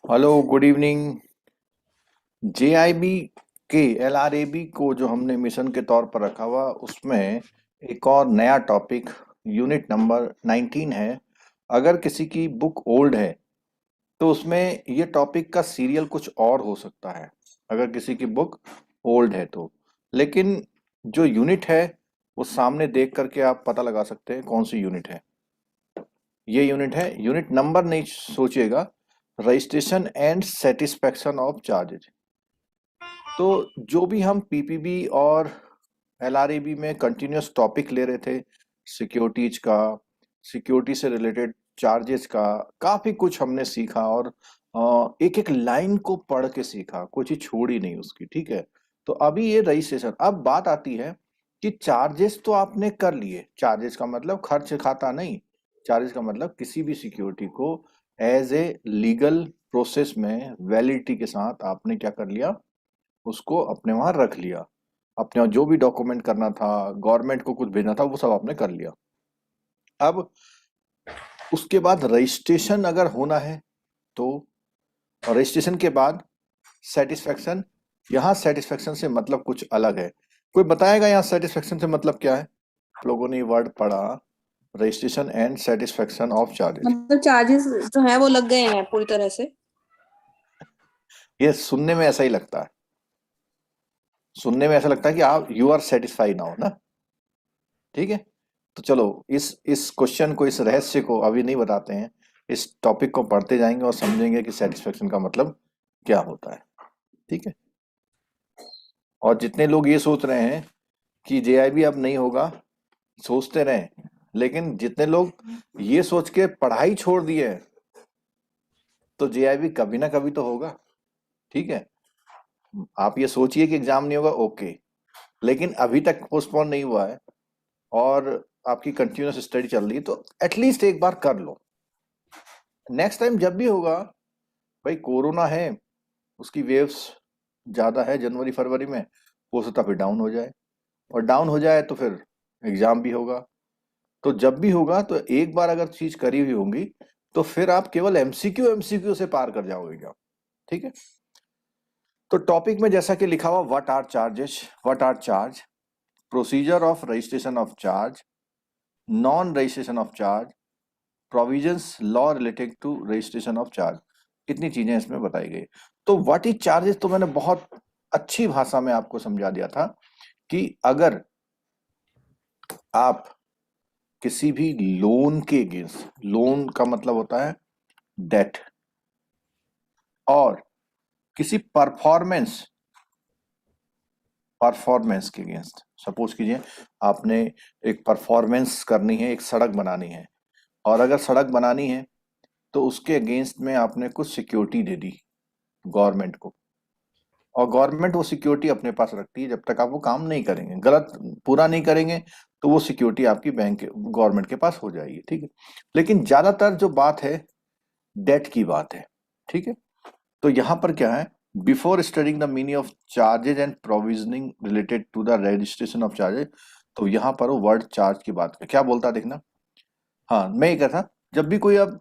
Hello, good evening. JIB के एलआरएबी को जो हमने मिशन के तौर पर रखा हुआ उसमें एक और नया टॉपिक यूनिट नंबर 19 है। अगर किसी की बुक ओल्ड है तो उसमें ये टॉपिक का सीरियल कुछ और हो सकता है, अगर किसी की बुक ओल्ड है तो। लेकिन जो यूनिट है वो सामने देख करके आप पता लगा सकते हैं कौन सी यूनिट है। ये यूनिट है, यूनिट नंबर नहीं सोचिएगा, registration and satisfaction of charges. तो जो भी हम पीपीबी और एलआरएबी में कंटिन्यूअस टॉपिक ले रहे थे, सिक्योरिटीज का, सिक्योरिटी से रिलेटेड चार्जेस का, काफी कुछ हमने सीखा और एक एक लाइन को पढ़ के सीखा, कुछ ही छोड़ी नहीं उसकी। ठीक है। तो अभी ये रजिस्ट्रेशन, अब बात आती है कि चार्जेस तो आपने कर लिए। चार्जेस का मतलब खर्च खाता नहीं। चार्जेस का मतलब किसी भी सिक्योरिटी को एज ए लीगल प्रोसेस में वैलिडिटी के साथ आपने क्या कर लिया, उसको अपने वहां रख लिया। अपने वहाँ जो भी डॉक्यूमेंट करना था, गवर्नमेंट को कुछ भेजना था, वो सब आपने कर लिया। अब उसके बाद रजिस्ट्रेशन अगर होना है तो, और रजिस्ट्रेशन के बाद सेटिस्फेक्शन। यहाँ सेटिस्फेक्शन से मतलब कुछ अलग है। कोई बताएगा यहाँ सेटिस्फेक्शन से मतलब क्या है? आप लोगों ने वर्ड पढ़ा, registration and satisfaction of charges. मतलब चार्जेस जो है वो लग गए हैं पूरी तरह से। ये सुनने में ऐसा ही लगता है, सुनने में ऐसा लगता है कि आप यू आर सेटिस्फाइड नाउ ना। ठीक है। तो चलो, इस क्वेश्चन को, इस रहस्य को अभी नहीं बताते हैं। इस टॉपिक को पढ़ते जाएंगे और समझेंगे कि सेटिस्फेक्शन का मतलब क्या होता है। ठीक है। और जितने लोग ये सोच रहे हैं कि जेआईबी अब नहीं होगा, सोचते रहें। लेकिन जितने लोग ये सोच के पढ़ाई छोड़ दिए हैं, तो जेआईबी कभी ना कभी तो होगा। ठीक है। आप ये सोचिए कि एग्जाम नहीं होगा, ओके, लेकिन अभी तक पोस्टपोन नहीं हुआ है और आपकी कंटिन्यूअस स्टडी चल रही है, तो एटलीस्ट एक बार कर लो। नेक्स्ट टाइम जब भी होगा, भाई कोरोना है, उसकी वेव्स ज्यादा है जनवरी फरवरी में, हो सकता है फिर डाउन हो जाए, और डाउन हो जाए तो फिर एग्जाम भी होगा। तो जब भी होगा तो एक बार अगर चीज करी हुई होंगी तो फिर आप केवल एमसीक्यू एमसीक्यू से पार कर जाओगे क्या। ठीक है। तो टॉपिक में जैसा कि लिखा हुआ, what are charges, what are charge, procedure of registration of charge, non registration of charge, provisions law related to registration of charge. इतनी चीजें इसमें बताई गई। तो व्हाट इज चार्जेस तो मैंने बहुत अच्छी भाषा में आपको समझा दिया था कि अगर आप किसी भी लोन के अगेंस्ट, लोन का मतलब होता है डेट, और किसी परफॉर्मेंस, परफॉर्मेंस के अगेंस्ट, सपोज कीजिए आपने एक परफॉर्मेंस करनी है, एक सड़क बनानी है, और अगर सड़क बनानी है तो उसके अगेंस्ट में आपने कुछ सिक्योरिटी दे दी गवर्नमेंट को, और गवर्नमेंट वो सिक्योरिटी अपने पास रखती है जब तक आप वो काम नहीं करेंगे, गलत पूरा नहीं करेंगे, तो वो सिक्योरिटी आपकी बैंक के, गवर्नमेंट के पास हो जाएगी। ठीक है। लेकिन ज्यादातर जो बात है डेट की बात है। ठीक है। तो यहां पर क्या है, before studying the meaning of charges and provisioning related to the registration of charges, तो यहां पर वो वर्ड चार्ज की बात है, क्या बोलता है देखना। हाँ, मैं ये कहता, जब भी कोई अब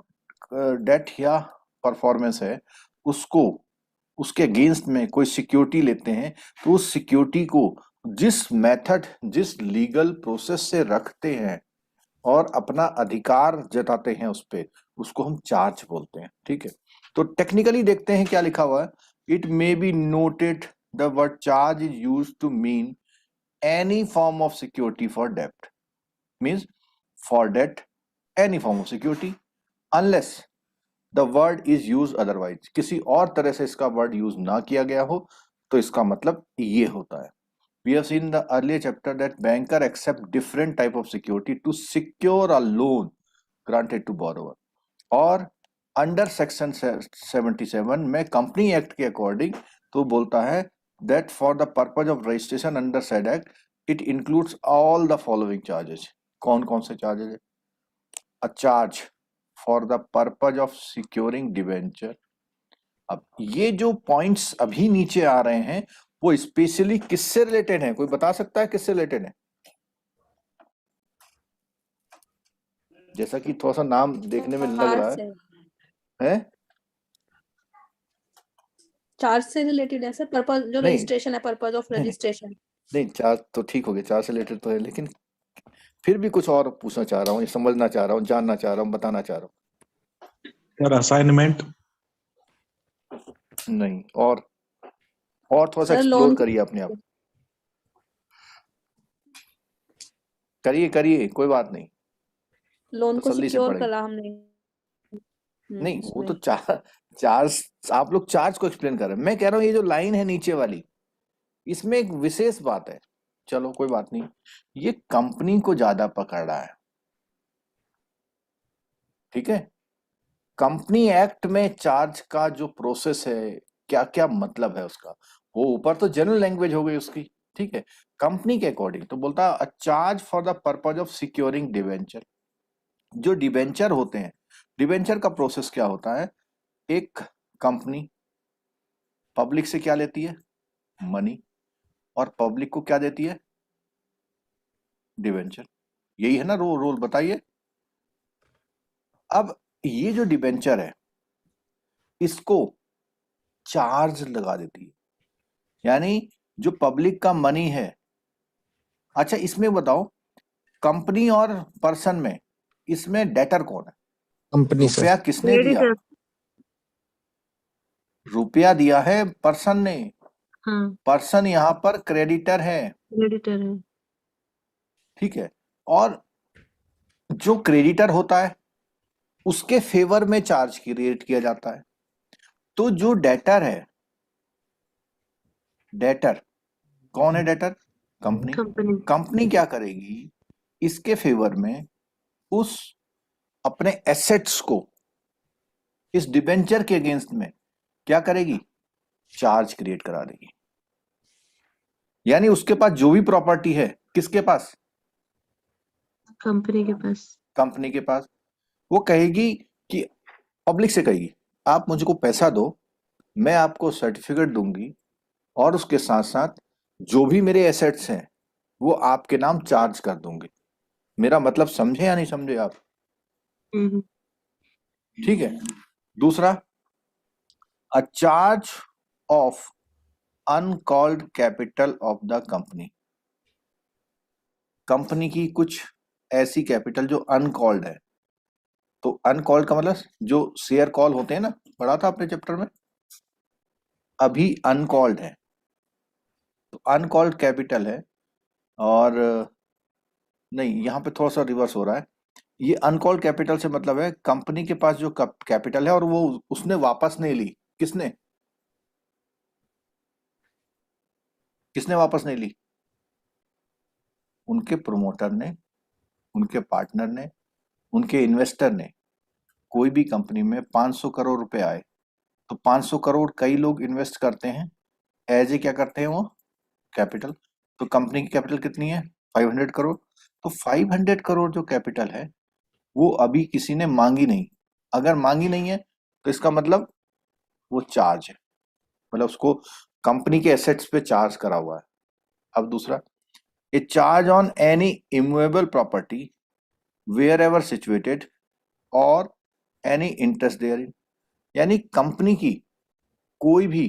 डेट या परफॉर्मेंस है, उसको, उसके अगेंस्ट में कोई सिक्योरिटी लेते हैं, तो उस सिक्योरिटी को जिस मेथड, जिस लीगल प्रोसेस से रखते हैं और अपना अधिकार जताते हैं उस पे, उसको हम चार्ज बोलते हैं। ठीक है। तो टेक्निकली देखते हैं क्या लिखा हुआ है। It may be noted, the word charge is use to mean any form of security for डेप्ट, means for debt, any form of security, unless the word is use otherwise, किसी और तरह से इसका वर्ड यूज ना किया गया हो, तो इसका मतलब ये होता है। We have seen in the earlier chapter that banker accept different type of security to secure a loan granted to borrower, और अंडर सेक्शन 77 में कंपनी एक्ट के अकॉर्डिंग तो बोलता है that for the purpose of registration under said act it includes all the following charges। कौन कौन से charges है? a charge for the purpose of securing debenture। अब ये जो पॉइंट्स अभी नीचे आ रहे हैं, वो स्पेशली किससे रिलेटेड है? कोई बता सकता है किससे रिलेटेड है? जैसा कि थोड़ा सा नाम देखने में लग बाहर रहा से। है चार्ज से रिलेटेड है सर, पर्पज जो नहीं रजिस्ट्रेशन है, पर्पज ऑफ नहीं नहीं रजिस्ट्रेशन। नहीं, चार्ज तो ठीक हो गया, चार्ज से रिलेटेड तो है, लेकिन फिर भी कुछ और पूछना चाह रहा हूँ, समझना चाह रहा हूँ, जानना चाह रहा हूँ, बताना चाह रहा सर असाइनमेंट। हूँ। नहीं, और थोड़ा सा सर एक्सप्लोर लोन, करिए अपने आप, करिए करिए, कोई बात नहीं, लोन को तसल्ली से सिक्योर पढ़िए। करा हमने। नहीं वो तो उसमें चार्ज, आप लोग चार्ज को एक्सप्लेन कर रहे हैं, मैं कह रहा हूँ ये जो लाइन है नीचे वाली, इसमें एक विशेष बात है। चलो कोई बात नहीं, ये कंपनी को ज्यादा पकड़ रहा है, ठीक है। कंपनी एक्ट में चार्ज का जो प्रोसेस है, क्या क्या मतलब है उसका, वो ऊपर तो जनरल लैंग्वेज हो गई उसकी, ठीक है। कंपनी के अकॉर्डिंग तो बोलता है charge for the purpose of securing debenture. जो डिवेंचर होते हैं, डिवेंचर का प्रोसेस क्या होता है, एक कंपनी पब्लिक से क्या लेती है, मनी, और पब्लिक को क्या देती है, डिवेंचर। यही है ना रोल, बताइए। अब ये जो डिवेंचर है, इसको चार्ज लगा देती है, यानी जो पब्लिक का मनी है। अच्छा इसमें बताओ, कंपनी और पर्सन में, इसमें डेटर कौन है, कंपनी सर। रुपया किसने दिया, क्रेडिटर। रुपया दिया है पर्सन ने, हाँ, पर्सन यहां पर क्रेडिटर है, क्रेडिटर है। ठीक है। और जो क्रेडिटर होता है उसके फेवर में चार्ज क्रिएट किया जाता है। तो जो डेटर है, डेटर कौन है, डेटर कंपनी। कंपनी। कंपनी क्या करेगी, इसके फेवर में उस अपने एसेट्स को इस डिबेंचर के अगेंस्ट में क्या करेगी, चार्ज क्रिएट करा देगी। यानी उसके पास जो भी प्रॉपर्टी है, किसके पास, कंपनी के पास। कंपनी के पास, वो कहेगी कि पब्लिक से कहेगी आप मुझको पैसा दो, मैं आपको सर्टिफिकेट दूंगी, और उसके साथ साथ जो भी मेरे एसेट्स हैं वो आपके नाम चार्ज कर दूंगी। मेरा मतलब समझे या नहीं समझे आप, हम्म। ठीक है। दूसरा, a charge of uncalled capital of the company. Company की कुछ ऐसी कैपिटल जो अनकॉल्ड है, तो अनकॉल्ड का मतलब जो शेयर कॉल होते हैं ना, पढ़ा था अपने चैप्टर में, अभी अनकॉल्ड है, तो अनकॉल्ड कैपिटल है। और नहीं, यहाँ पे थोड़ा सा रिवर्स हो रहा है, ये अनकॉल्ड कैपिटल से मतलब है कंपनी के पास जो कैपिटल है और वो उसने वापस नहीं ली, किसने, किसने वापस नहीं ली, उनके प्रोमोटर ने, उनके पार्टनर ने, उनके इन्वेस्टर ने। कोई भी कंपनी में 500 करोड़ रुपए आए, तो 500 करोड़ कई लोग इन्वेस्ट करते हैं, एज ए क्या करते हैं वो, कैपिटल। तो कंपनी की कैपिटल कितनी है, 500 करोड़। तो 500 करोड़ जो कैपिटल है वो अभी किसी ने मांगी नहीं। अगर मांगी नहीं है तो इसका मतलब वो चार्ज है, मतलब उसको कंपनी के एसेट्स पे चार्ज करा हुआ है। अब दूसरा, a charge on any immovable property where ever situated और एनी इंटरेस्ट देयर, यानी कंपनी की कोई भी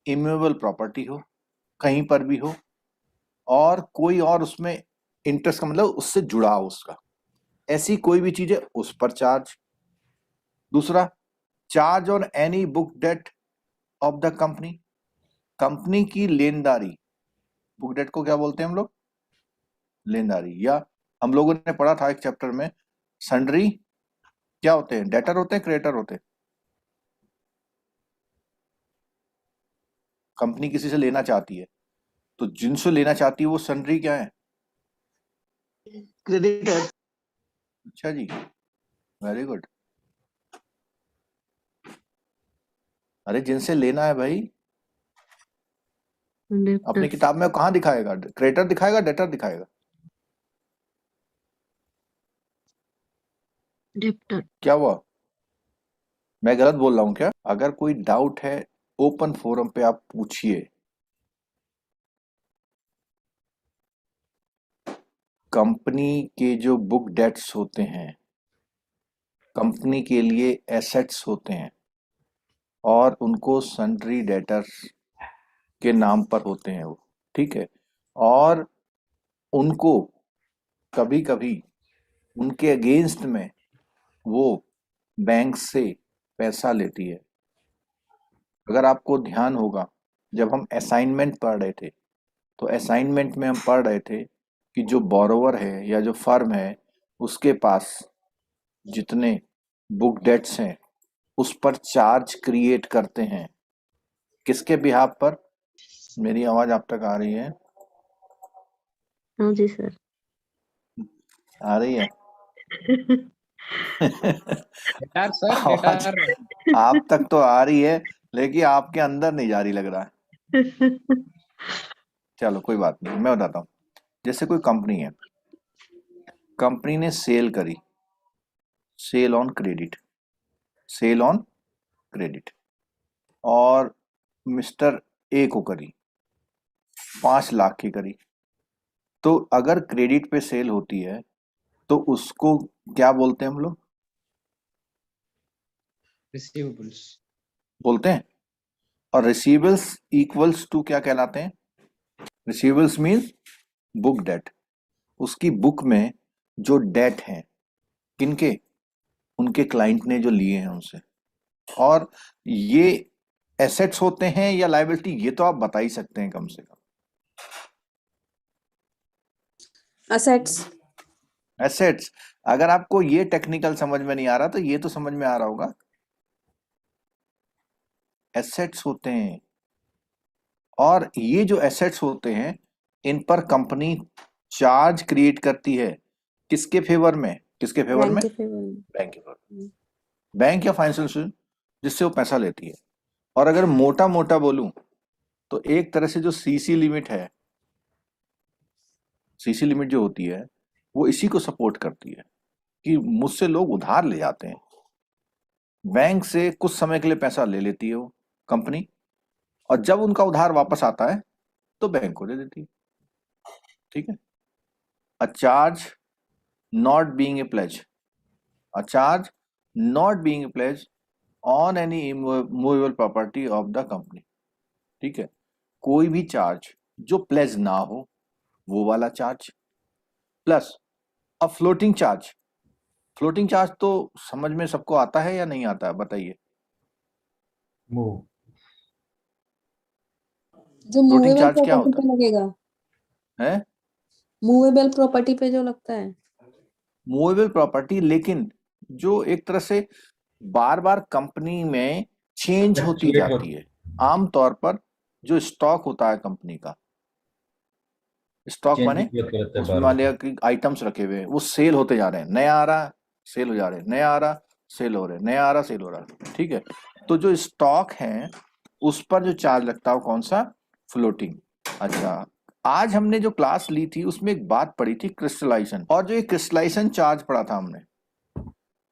इमूवेबल प्रॉपर्टी हो, कहीं पर भी हो, और कोई और उसमें इंटरेस्ट का मतलब उससे जुड़ा हो उसका, ऐसी कोई भी चीज है उस पर चार्ज। दूसरा, charge on any book debt of the company, company की लेनदारी, बुक डेट को क्या बोलते हैं हम लोग, लेनदारी। या हम लोगों ने पढ़ा था एक चैप्टर में, सन्ड्री क्या होते हैं, डेटर होते हैं, क्रेडिटर होते हैं। कंपनी किसी से लेना चाहती है, तो जिनसे लेना चाहती है वो सन्ड्री क्या है, क्रेडिटर। अच्छा जी, वेरी गुड। अरे जिनसे लेना है भाई, अपनी किताब में कहाँ दिखाएगा, क्रेडिटर दिखाएगा, डेटर दिखाएगा, डेप्टर। क्या हुआ, मैं गलत बोल रहा हूँ क्या, अगर कोई डाउट है ओपन फोरम पे आप पूछिए। कंपनी के जो बुक डेट्स होते हैं, कंपनी के लिए एसेट्स होते हैं, और उनको सन्ड्री डेटर्स के नाम पर होते हैं वो, ठीक है। और उनको कभी कभी उनके अगेंस्ट में वो बैंक से पैसा लेती है। अगर आपको ध्यान होगा, जब हम असाइनमेंट पढ़ रहे थे तो असाइनमेंट में हम पढ़ रहे थे कि जो बोरोवर है या जो फर्म है उसके पास जितने बुक डेट्स हैं उस पर चार्ज क्रिएट करते हैं। किसके बिहाफ पर? मेरी आवाज आप तक आ रही है? हाँ जी सर। आ रही है? डेटार सर, आवाज डेटार। आप तक तो आ रही है लेकिन आपके अंदर नहीं जा रही लग रहा है। चलो कोई बात नहीं, मैं बताता हूँ। जैसे कोई कंपनी है, कंपनी ने सेल करी, sale on credit, sale on credit, और मिस्टर ए को करी, 5 लाख की करी। तो अगर क्रेडिट पे सेल होती है तो उसको क्या बोलते हैं हम लोग? रिसीवेबल्स। बोलते हैं। और रिसीवेबल्स इक्वल्स टू क्या कहलाते हैं? Receivables means book debt. उसकी बुक में जो डेट है, किनके? उनके क्लाइंट ने जो लिए हैं उनसे। और ये एसेट्स होते हैं या लायबिलिटी, ये तो आप बता ही सकते हैं कम से कम। असेट्स। एसेट्स। अगर आपको ये टेक्निकल समझ में नहीं आ रहा तो ये तो समझ में आ रहा होगा, एसेट्स होते हैं। और ये जो एसेट्स होते हैं इन पर कंपनी चार्ज क्रिएट करती है। किसके फेवर में? किसके फेवर बैंक में? के फेवर में। बैंक के फेवर में। बैंक या फाइनेंशियल इंस्टीट्यूशन जिससे वो पैसा लेती है। और अगर मोटा मोटा बोलूं तो एक तरह से जो सीसी लिमिट है, सीसी लिमिट जो होती है वो इसी को सपोर्ट करती है कि मुझसे लोग उधार ले जाते हैं, बैंक से कुछ समय के लिए पैसा ले लेती है वो कंपनी, और जब उनका उधार वापस आता है तो बैंक को दे देती है। ठीक है। A charge not being a pledge, a charge not being a pledge on any movable property of the company. ठीक है। कोई भी चार्ज जो प्लेज ना हो वो वाला चार्ज, प्लस अ फ्लोटिंग चार्ज। फ्लोटिंग चार्ज तो समझ में सबको आता है या नहीं आता है, बताइए। जो फ्लोटिंग मूवेबल चार्ज क्या प्रॉपर्टी होता पे लगेगा, है? मूवेबल प्रॉपर्टी पे जो लगता है। मूवेबल प्रॉपर्टी, लेकिन जो एक तरह से बार बार कंपनी में चेंज होती जाती है। आमतौर पर जो स्टॉक होता है कंपनी का, स्टॉक माने उसमें मान लिया कि आइटम्स रखे हुए हैं, वो सेल होते जा रहे हैं, नया आ रहा सेल हो जा रहे हैं, नया आ रहा सेल हो रहे हैं, नया आ रहा सेल हो रहा है। ठीक है। तो जो स्टॉक है उस पर जो चार्ज लगता है वो कौन सा? फ्लोटिंग। अच्छा, आज हमने जो क्लास ली थी उसमें एक बात पढ़ी थी, क्रिस्टलाइजेशन। और जो ये क्रिस्टलाइजेशन चार्ज पढ़ा था हमने,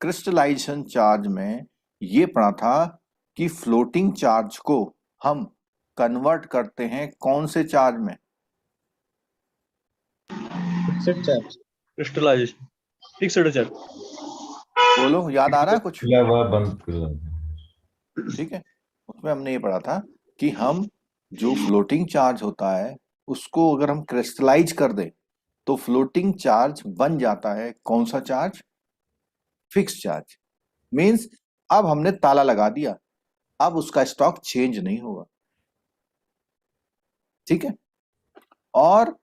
क्रिस्टलाइजेशन चार्ज में ये पढ़ा था कि फ्लोटिंग चार्ज को हम कन्वर्ट करते हैं कौन से चार्ज में? Fixed charge. Crystallisation fixed charge. बोलो, याद आ रहा है कुछ? बंद ठीक है। उसमें हमने ये पढ़ा था कि हम जो फ्लोटिंग चार्ज होता है उसको अगर हम क्रिस्टलाइज कर दे तो फ्लोटिंग चार्ज बन जाता है कौन सा चार्ज? Fix charge. मींस अब हमने ताला लगा दिया, अब उसका स्टॉक चेंज नहीं होगा। ठीक है। और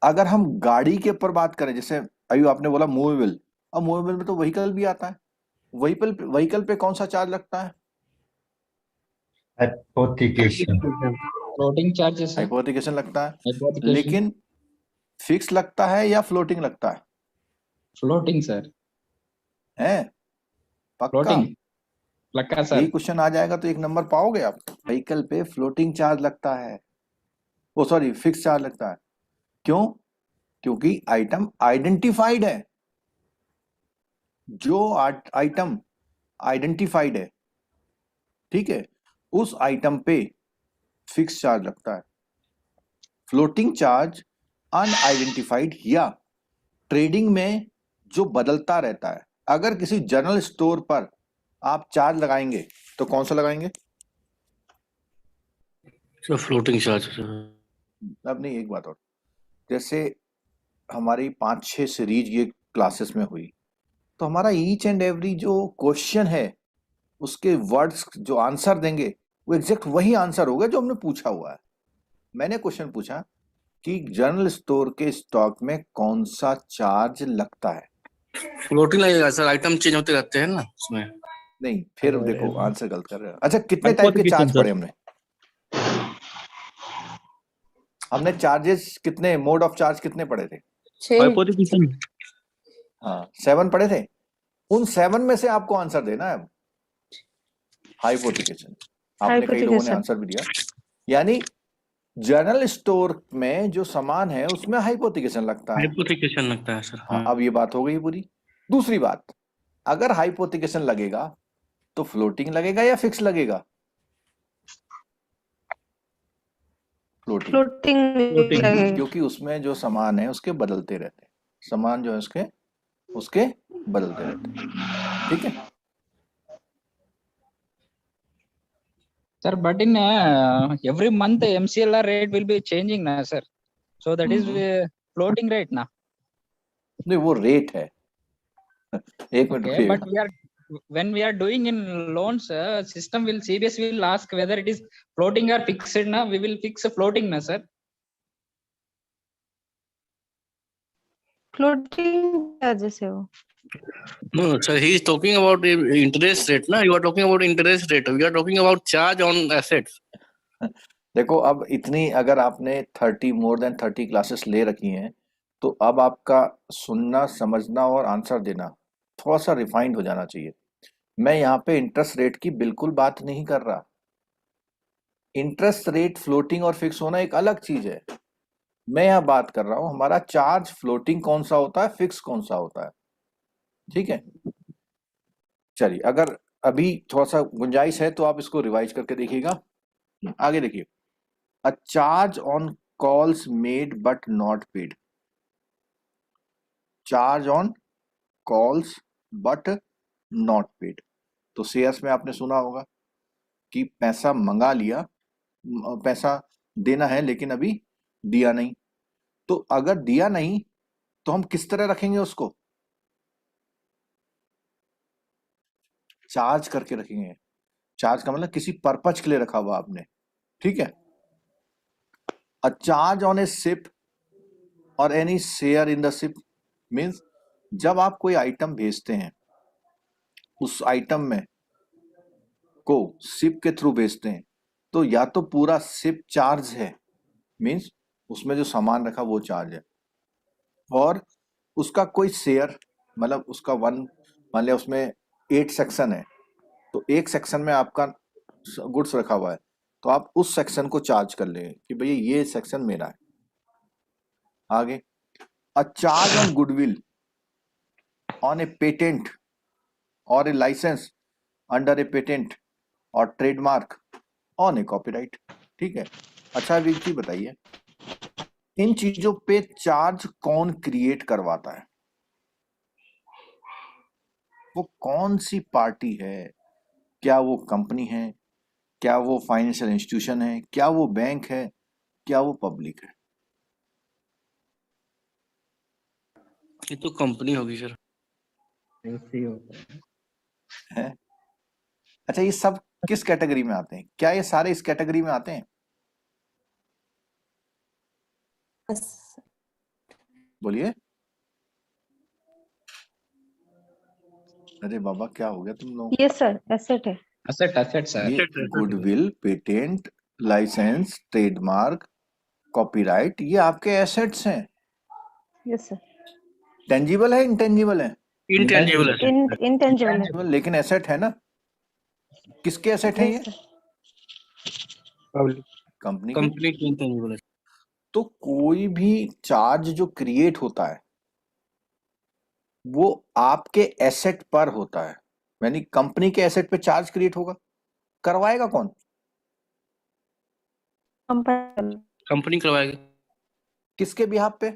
अगर हम गाड़ी के ऊपर बात करें, जैसे अभी आपने बोला मूवेबल, अब मूवेबल में तो व्हीकल भी आता है। व्हीकल पे कौन सा चार्ज लगता है? फ्लोटिंग चार्जेस है। हाइपोथिकेशन लगता है। हाइपोथिकेशन। लेकिन फिक्स लगता है या फ्लोटिंग लगता है? Floating sir. है पक्का? फ्लोटिंग लगा यही सर। क्वेश्चन आ जाएगा तो 1 नंबर पाओगे आप। व्हीकल पे फ्लोटिंग चार्ज लगता है, वो सॉरी फिक्स चार्ज लगता है। क्यों? क्योंकि आइटम आइडेंटिफाइड है। जो आइटम आइडेंटिफाइड है, ठीक है, उस आइटम पे फिक्स चार्ज लगता है। फ्लोटिंग चार्ज अनआइडेंटिफाइड या ट्रेडिंग में जो बदलता रहता है। अगर किसी जनरल स्टोर पर आप चार्ज लगाएंगे तो कौन सा लगाएंगे? सर फ्लोटिंग चार्ज अब नहीं, एक बात और, जैसे हमारी 5-6 सीरीज ये क्लासेस में हुई, तो हमारा ईच एंड एवरी जो क्वेश्चन है उसके वर्ड्स जो आंसर देंगे वो एग्जैक्ट वही आंसर होगा जो हमने पूछा हुआ है। मैंने क्वेश्चन पूछा कि जनरल स्टोर के स्टॉक में कौन सा चार्ज लगता है। फ्लोटिंग लगेगा सर, आइटम चेंज होते रहते हैं ना उसमें। नहीं, फिर देखो आंसर गलत कर रहे हो। अच्छा, कितने टाइप के हाइपोथेटिकल चार्ज सर। पढ़े हमने? हमने चार्जेस कितने, मोड ऑफ चार्ज कितने पढ़े थे? 6। हाइपोथेटिकल हाँ, 7 पढ़े थे। उन 7 में से आपको आंसर देना है। हाइपोथिकेशन आपने कई लोगों ने आंसर भी दिया, यानी जनरल स्टोर में जो सामान है उसमें हाइपोथिकेशन लगता है। हाइपोथेटिकल लगता है सर। हाँ, अब ये बात हो गई पूरी। दूसरी बात, अगर हाइपोथिकेशन लगेगा तो फ्लोटिंग लगेगा या फिक्स लगेगा? फ्लोटिंग, फ्लोटिंग लगेगा। क्योंकि उसमें जो सामान है उसके बदलते रहते हैं, सामान जो है उसके बदलते रहते हैं। ठीक है, Sir, but in every month the MCLR rate will be changing now, sir. So that is floating rate now. नहीं वो रेट है। एक minute Okay, रुकिएगा। but when we are doing in loans, system will CBS will ask whether it is floating or fixed. Now we will fix a floating, na sir. Floating charges है वो। No, sir, he is talking about interest rate, na? You are talking about interest rate. We are talking about charge on assets. देखो, अब इतनी अगर आपने 30 more than 30 classes ले रखी हैं तो अब आपका सुनना, समझना और आंसर देना थोड़ा सा रिफाइंड हो जाना चाहिए। मैं यहाँ पे इंटरेस्ट रेट की बिल्कुल बात नहीं कर रहा। इंटरेस्ट रेट फ्लोटिंग और फिक्स होना एक अलग चीज है। मैं यहाँ बात कर रहा हूँ हमारा चार्ज फ्लोटिंग कौन सा होता है, फिक्स कौन सा होता है। ठीक है, चलिए, अगर अभी थोड़ा सा गुंजाइश है तो आप इसको रिवाइज करके देखिएगा। आगे देखिए, अ charge on calls made but not paid. Charge on calls but not paid, तो शेयर्स में आपने सुना होगा कि पैसा मंगा लिया, पैसा देना है लेकिन अभी दिया नहीं। तो अगर दिया नहीं तो हम किस तरह रखेंगे उसको? चार्ज करके रखेंगे। चार्ज का मतलब किसी पर्पज के लिए रखा हुआ आपने। ठीक है, a charge on a ship और any share in the ship means जब आप कोई आइटम भेजते हैं, उस आइटम में को शिप के थ्रू भेजते हैं, तो या तो पूरा शिप चार्ज है, मीन्स उसमें जो सामान रखा वो चार्ज है, और उसका कोई शेयर, मतलब उसका मान लिया उसमें 8 सेक्शन है, तो एक सेक्शन में आपका गुड्स रखा हुआ है, तो आप उस सेक्शन को चार्ज कर लेंगे कि भैया ये सेक्शन मेरा है। आगे, अ charge on goodwill on A patent और ए लाइसेंस अंडर ए पेटेंट और ट्रेडमार्क ऑन ए कॉपीराइट। ठीक है, अच्छा अब एक चीज बताइए, इन चीजों पे चार्ज कौन क्रिएट करवाता है? वो कौन सी पार्टी है? क्या वो कंपनी है? क्या वो फाइनेंशियल इंस्टीट्यूशन है? क्या वो बैंक है? क्या वो पब्लिक है? ये तो कंपनी होगी सर। ऐसे होता है। है? अच्छा, ये सब किस कैटेगरी में आते हैं? क्या ये सारे इस कैटेगरी में आते हैं? बोलिए। अरे बाबा, क्या हो गया तुम लोग? यस सर, एसेट है। Asset, sir. ये goodwill, patent, licence, trademark, copyright, ये आपके एसेट्स हैं। Yes sir. टेंजिबल है, इंटेंजिबल है? इंटेंजिबल है इंटेंजिबल है। लेकिन एसेट है ना? किसके एसेट है ये? Yes sir. पब्लिक कंपनी के। कंपनी की इंटेंजिबल है। तो कोई भी चार्ज जो क्रिएट होता है वो आपके एसेट पर होता है, यानी कंपनी के एसेट पे चार्ज क्रिएट होगा। करवाएगा कौन? कंपनी। कंपनी करवाएगी। किसके बिहाफ पे?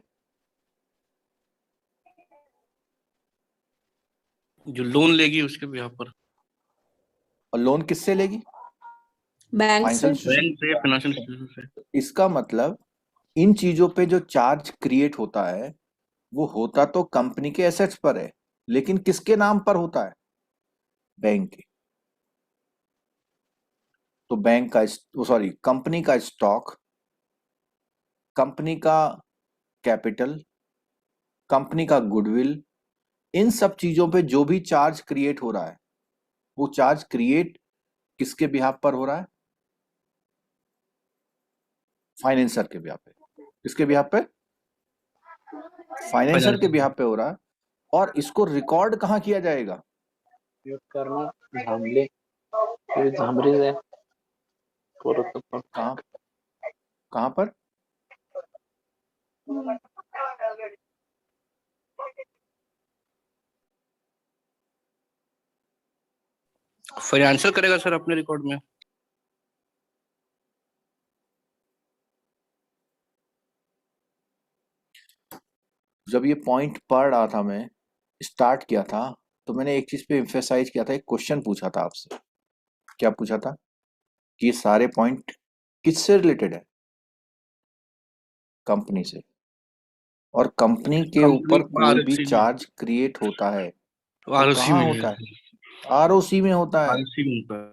जो लोन लेगी उसके बिहाफ पर। और लोन किससे लेगी? बैंक से फाइनेंशियल बैंक से, फाइनेंशियल इंस्टीट्यूशन से। इसका मतलब इन चीजों पे जो चार्ज क्रिएट होता है वो होता तो कंपनी के एसेट्स पर है, लेकिन किसके नाम पर होता है? बैंक के। तो बैंक का सॉरी कंपनी का स्टॉक, कंपनी का कैपिटल, कंपनी का गुडविल, इन सब चीजों पे जो भी चार्ज क्रिएट हो रहा है वो चार्ज क्रिएट किसके बिहाफ पर हो रहा है? फाइनेंसर के बिहाफ पे। किसके बिहाफ पे? फाइनेंसर के बिहाफ पे हो रहा है। और इसको रिकॉर्ड कहाँ किया जाएगा? कहाँ कहाँ पर? फाइनेंशियल करेगा सर अपने रिकॉर्ड में। जब ये पॉइंट पढ़ रहा था, मैं स्टार्ट किया था, तो मैंने एक चीज पे एम्फेसाइज किया था, एक क्वेश्चन पूछा था आपसे। क्या पूछा था? कि ये सारे पॉइंट किससे रिलेटेड है? कंपनी से। और कंपनी के कंपनी ऊपर कोई भी ROC में, चार्ज क्रिएट होता है वो ROC कहाँ में होता है? आरओसी में होता है। ROC में होता है।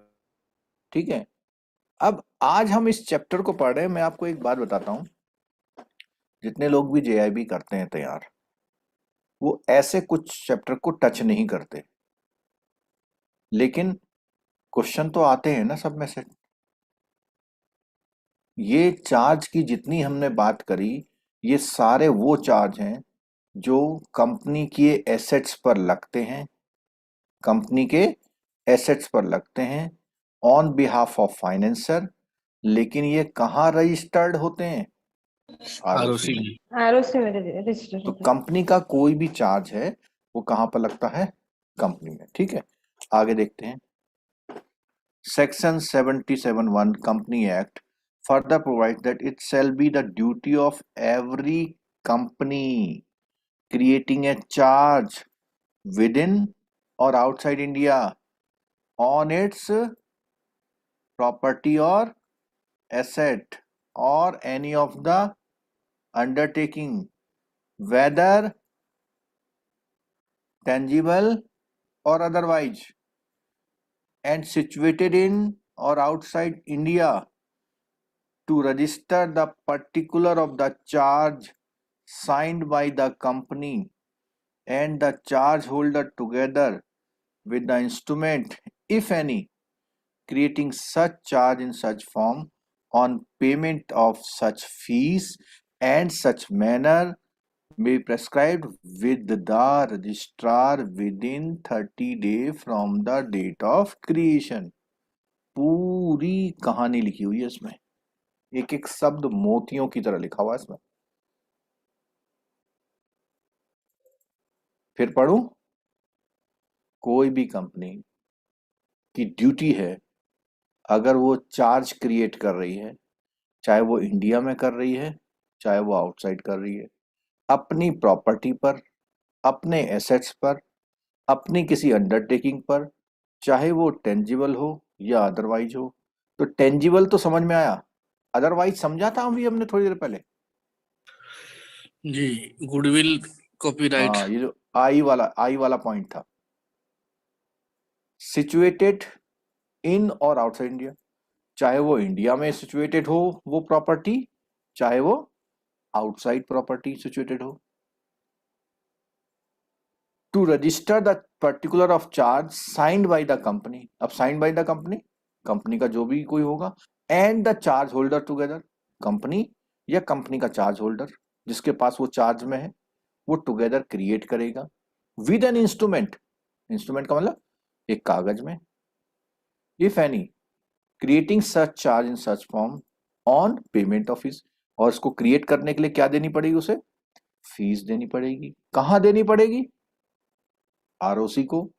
ठीक है। अब आज हम इस चैप्टर को पढ़ रहे हैं। मैं आपको एक बात बताता हूँ, जितने लोग भी जेआईबी करते हैं तैयार, वो ऐसे कुछ चैप्टर को टच नहीं करते, लेकिन क्वेश्चन तो आते हैं ना सब में से। ये चार्ज की जितनी हमने बात करी, ये सारे वो चार्ज हैं जो कंपनी के एसेट्स पर लगते हैं, कंपनी के एसेट्स पर लगते हैं ऑन बिहाफ ऑफ फाइनेंसर। लेकिन ये कहाँ रजिस्टर्ड होते हैं? ROC आरओसी में। में। ROC में रजिस्टर तो होता है। कंपनी का कोई भी चार्ज है वो कहाँ पर लगता है? कंपनी में। ठीक है, आगे देखते हैं। Section 77(1) company act further provides that it shall be the duty of every company creating a charge within or outside India on its property or asset or any of the undertaking, whether tangible or otherwise, and situated in or outside India, to register the particular of the charge signed by the company and the charge holder together with the instrument, if any, creating such charge in such form on payment of such fees and such manner may be prescribed with the registrar within 30 days from the date of creation. पूरी कहानी लिखी हुई है इसमें, एक एक शब्द मोतियों की तरह लिखा हुआ है इसमें। फिर पढ़ूं। कोई भी कंपनी की ड्यूटी है, अगर वो चार्ज क्रिएट कर रही है, चाहे वो इंडिया में कर रही है चाहे वो आउटसाइड कर रही है, अपनी प्रॉपर्टी पर, अपने एसेट्स पर, अपनी किसी अंडरटेकिंग पर, चाहे वो टेंजिबल हो या अदरवाइज हो। तो टेंजिबल तो समझ में आया, अदरवाइज समझा था अभी हमने थोड़ी देर पहले। जी, गुडविल, कॉपीराइट। हाँ, ये जो आई वाला पॉइंट था, सिचुएटेड इन और आउटसाइड इंडिया, चाहे वो इंडिया में सिचुएटेड हो वो प्रॉपर्टी, चाहे वो आउटसाइड प्रॉपर्टी सिचुएटेड हो। To register the particular of charge signed by the company. अब signed by the company, company का जो भी कोई होगा, and the charge holder together, company या कंपनी का चार्ज होल्डर जिसके पास वो चार्ज में है, वो टुगेदर क्रिएट करेगा विद एन इंस्ट्रूमेंट। इंस्ट्रूमेंट का मतलब एक कागज में। If any creating such charge in such form on payment of fees, और इसको क्रिएट करने के लिए क्या देनी पड़ेगी? उसे फीस देनी पड़ेगी। कहां देनी पड़ेगी? आरओसी को।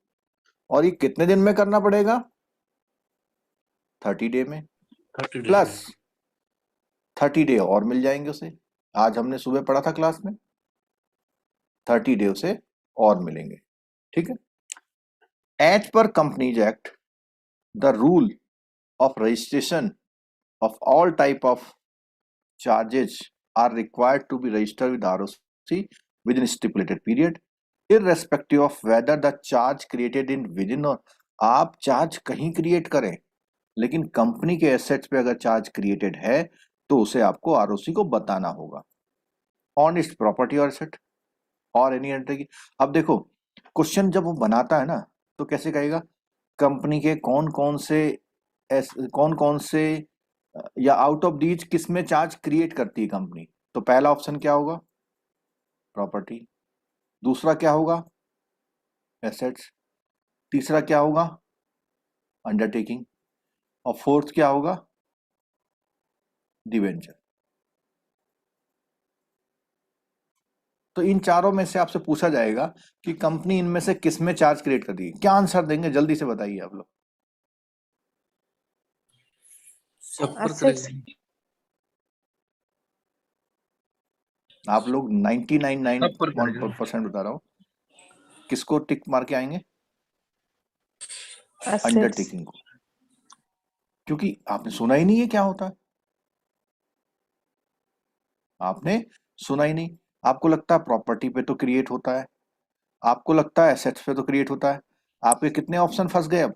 और ये कितने दिन में करना पड़ेगा? 30 डे में। 30 days प्लस 30 डे और मिल जाएंगे उसे। आज हमने सुबह पढ़ा था क्लास में, 30 डे उसे और मिलेंगे। ठीक है। As per companies act, the rule of registration of all type of charges are required to be registered with ROC within stipulated period, irrespective of whether the charge created in within or आप charge कहीं create करें, लेकिन company के assets पे अगर charge created है तो उसे आपको आरओसी को बताना होगा ऑन इट्स प्रॉपर्टी और एसेट और एनी एंटर की। अब देखो क्वेश्चन जब वो बनाता है ना तो कैसे कहेगा, कंपनी के कौन कौन से या आउट ऑफ दीज किस में चार्ज क्रिएट करती है कंपनी, तो पहला ऑप्शन क्या होगा, प्रॉपर्टी, दूसरा क्या होगा, एसेट्स, तीसरा क्या होगा, अंडरटेकिंग, और फोर्थ क्या होगा, डिवेंचर। तो इन चारों में से आपसे पूछा जाएगा कि कंपनी इनमें से किस में चार्ज क्रिएट कर दी, क्या आंसर देंगे, जल्दी से बताइए आप लोग। सब पर Assets. करेगा। आप लोग सब पर करेगा। 99.1% बता रहा हूं, किसको टिक मार के आएंगे, Assets. अंडरटेकिंग को, क्योंकि आपने सुना ही नहीं है क्या होता है, आपने सुना ही नहीं। आपको लगता है प्रॉपर्टी पे तो क्रिएट होता है, आपको लगता है एसेट्स पे तो क्रिएट होता है, आपके कितने ऑप्शन फंस गए अब,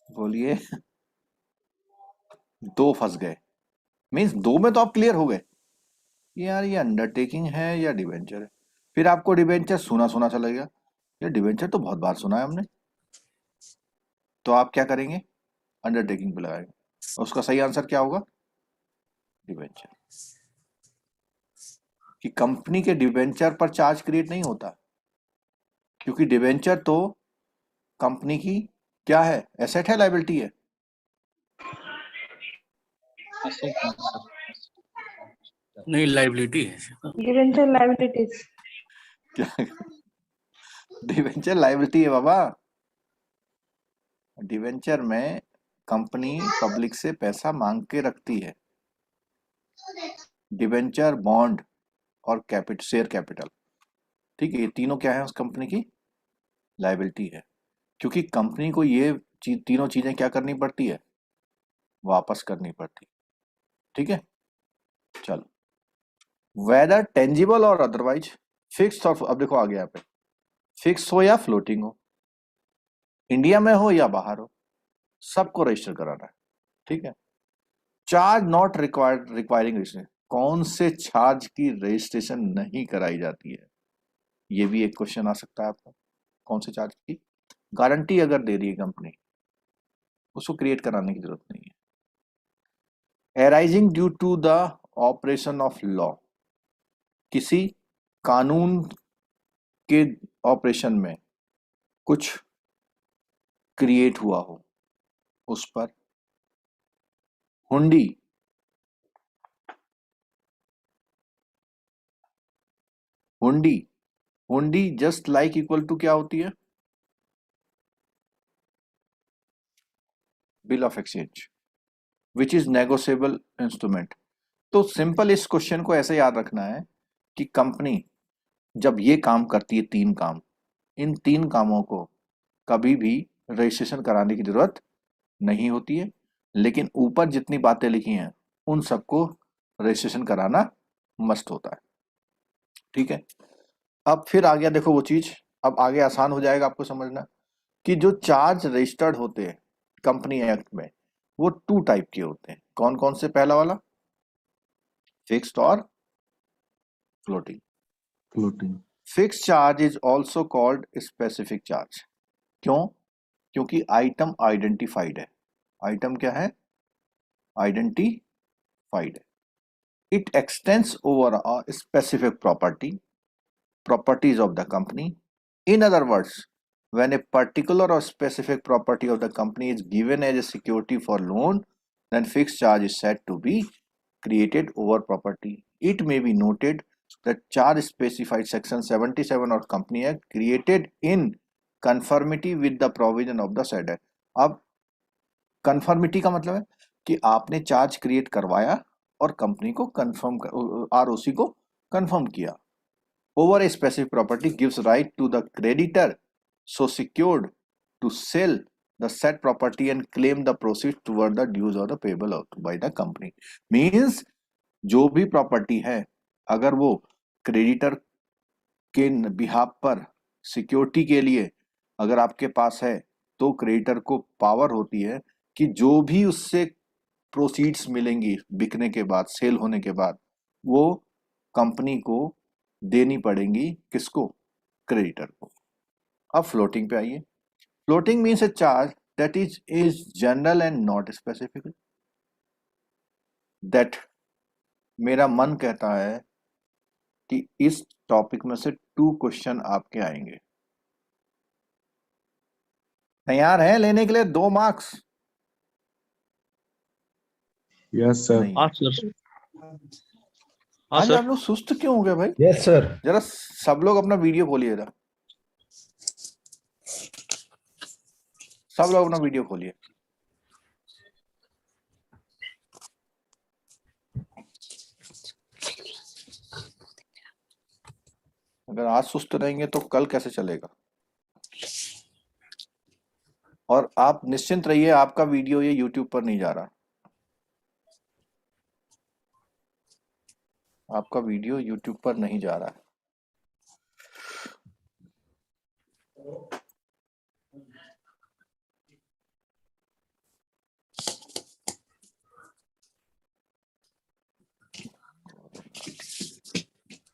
बोलिए, दो फंस गए, मीन्स दो में तो आप क्लियर हो गए यार ये अंडरटेकिंग है या डिवेंचर है। फिर आपको डिवेंचर सुना सुना सा लगेगा, ये डिवेंचर तो बहुत बार सुना है हमने, तो आप क्या करेंगे, अंडरटेकिंग पे लगाएंगे। उसका सही आंसर क्या होगा, डिवेंचर, कि कंपनी के डिवेंचर पर चार्ज क्रिएट नहीं होता, क्योंकि डिवेंचर तो कंपनी की क्या है, एसेट है, लायबिलिटी है, नहीं, लाइबिलिटी है। Debenture liabilities. क्या डिवेंचर लायबिलिटी है बाबा। डिवेंचर में कंपनी पब्लिक से पैसा मांग के रखती है, डिवेंचर, बॉन्ड और शेयर कैपिटल, ठीक है, ये तीनों क्या है उस कंपनी की लायबिलिटी है, क्योंकि कंपनी को ये तीनों चीजें क्या करनी पड़ती है, वापस करनी पड़ती, ठीक है। चलो, वेदर टेंजिबल और अदरवाइज, फिक्स और, अब देखो आगे यहाँ पे, फिक्स हो या फ्लोटिंग हो, इंडिया में हो या बाहर हो, सबको रजिस्टर कराना है, ठीक है। चार्ज नॉट रिक्वायरिंग रजिस्ट्रेशन, कौन से चार्ज की रजिस्ट्रेशन नहीं कराई जाती है, ये भी एक क्वेश्चन आ सकता है आपका, कौन से चार्ज की, गारंटी अगर दे रही है कंपनी उसको क्रिएट कराने की जरूरत नहीं है। Arising due to the operation of law, किसी कानून के ऑपरेशन में कुछ क्रिएट हुआ हो उस पर, हुंडी, हुंडी, हुंडी जस्ट लाइक इक्वल टू क्या होती है, bill of exchange which is negotiable instrument. तो सिंपल इस क्वेश्चन को ऐसे याद रखना है कि कंपनी जब ये काम करती है, तीन काम, इन तीन कामों को कभी भी रजिस्ट्रेशन कराने की जरूरत नहीं होती है, लेकिन ऊपर जितनी बातें लिखी हैं उन सबको रजिस्ट्रेशन कराना मस्ट होता है, ठीक है। अब फिर आ गया देखो वो चीज, अब आगे आसान हो जाएगा आपको समझना कि जो चार्ज रजिस्टर्ड होते हैं कंपनी एक्ट में वो टू टाइप के होते हैं, कौन कौन से, पहला वाला फिक्स्ड और floating. floating. Fixed charge is also called specific charge, क्यों, क्योंकि आइटम आइडेंटिफाइड है, आइटम क्या है, आइडेंटिफाइड है, it extends over a specific properties of the company. In other words, when a particular or specific property of the company is given as a security for loan, then fixed charge is said to be created over property. It may be noted that charge specified section 77 of Company Act created in conformity with the provision of the said act. अब conformity का मतलब है कि आपने charge create करवाया और company को confirm, ROC को कंफर्म किया, over a specific property gives right to the creditor so secured to sell the said property and claim the proceeds toward the dues or the payable out by the company. Means जो भी property है अगर वो creditor के behalf पर security के लिए अगर आपके पास है तो क्रेडिटर को पावर होती है कि जो भी उससे प्रोसीड्स मिलेंगी बिकने के बाद, सेल होने के बाद, वो कंपनी को देनी पड़ेंगी। किसको? क्रेडिटर को। अब फ्लोटिंग पे आइए। Floating means A charge that is general and not specific. That मेरा मन कहता है कि इस टॉपिक में से 2 क्वेश्चन आपके आएंगे। तैयार है लेने के लिए 2 मार्क्स? Yes sir. नहीं। हाँ सर, हाँ आज सर। आप लोग सुस्त क्यों हो गए भाई? Yes sir. जरा सब लोग अपना वीडियो खोलिए जरा। सब लोग अपना वीडियो खोलिए। अगर आज सुस्त रहेंगे तो कल कैसे चलेगा? और आप निश्चिंत रहिए, आपका वीडियो ये YouTube पर नहीं जा रहा। आपका वीडियो YouTube पर नहीं जा रहा है।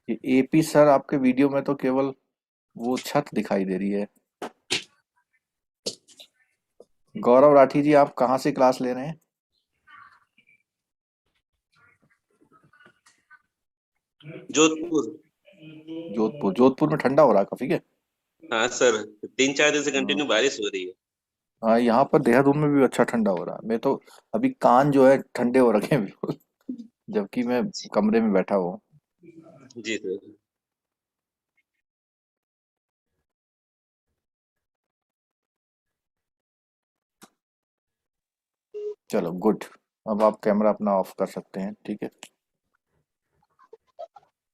ये AP सर आपके वीडियो में तो केवल वो छत दिखाई दे रही है। गौरव राठी जी, आप कहाँ से क्लास ले रहे हैं? जोधपुर। जोधपुर में ठंडा हो रहा है काफी क्या? हाँ सर, 3-4 दिन से कंटिन्यू बारिश हो रही है। हाँ, यहाँ पर देहरादून में भी अच्छा ठंडा हो रहा है। मैं तो अभी कान जो है ठंडे हो रखे हैं बिल्कुल, जबकि मैं कमरे में बैठा हुआ हूँ। जी सर। चलो गुड, अब आप कैमरा अपना ऑफ कर सकते हैं। ठीक है।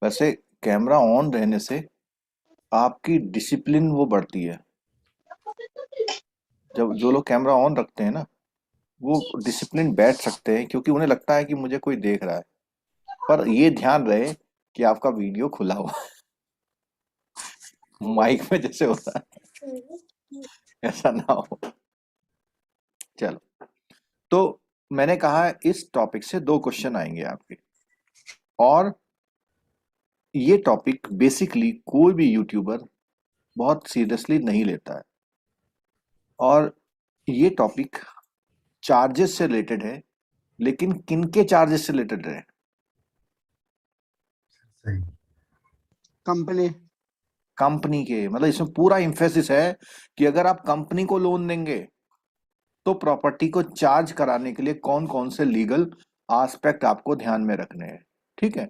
वैसे कैमरा ऑन रहने से आपकी डिसिप्लिन वो बढ़ती है। जब जो लोग कैमरा ऑन रखते हैं ना, वो डिसिप्लिन बैठ सकते हैं क्योंकि उन्हें लगता है कि मुझे कोई देख रहा है। पर ये ध्यान रहे कि आपका वीडियो खुला हुआ है। माइक में जैसे होता है ऐसा ना हो। चलो, तो मैंने कहा इस टॉपिक से 2 क्वेश्चन आएंगे आपके, और ये टॉपिक बेसिकली कोई भी यूट्यूबर बहुत सीरियसली नहीं लेता है। और ये टॉपिक चार्जेस से रिलेटेड है, लेकिन किनके चार्जेस से रिलेटेड है? कंपनी के। मतलब इसमें पूरा एम्फेसिस है कि अगर आप कंपनी को लोन देंगे तो प्रॉपर्टी को चार्ज कराने के लिए कौन कौन से लीगल एस्पेक्ट आपको ध्यान में रखने हैं। ठीक है।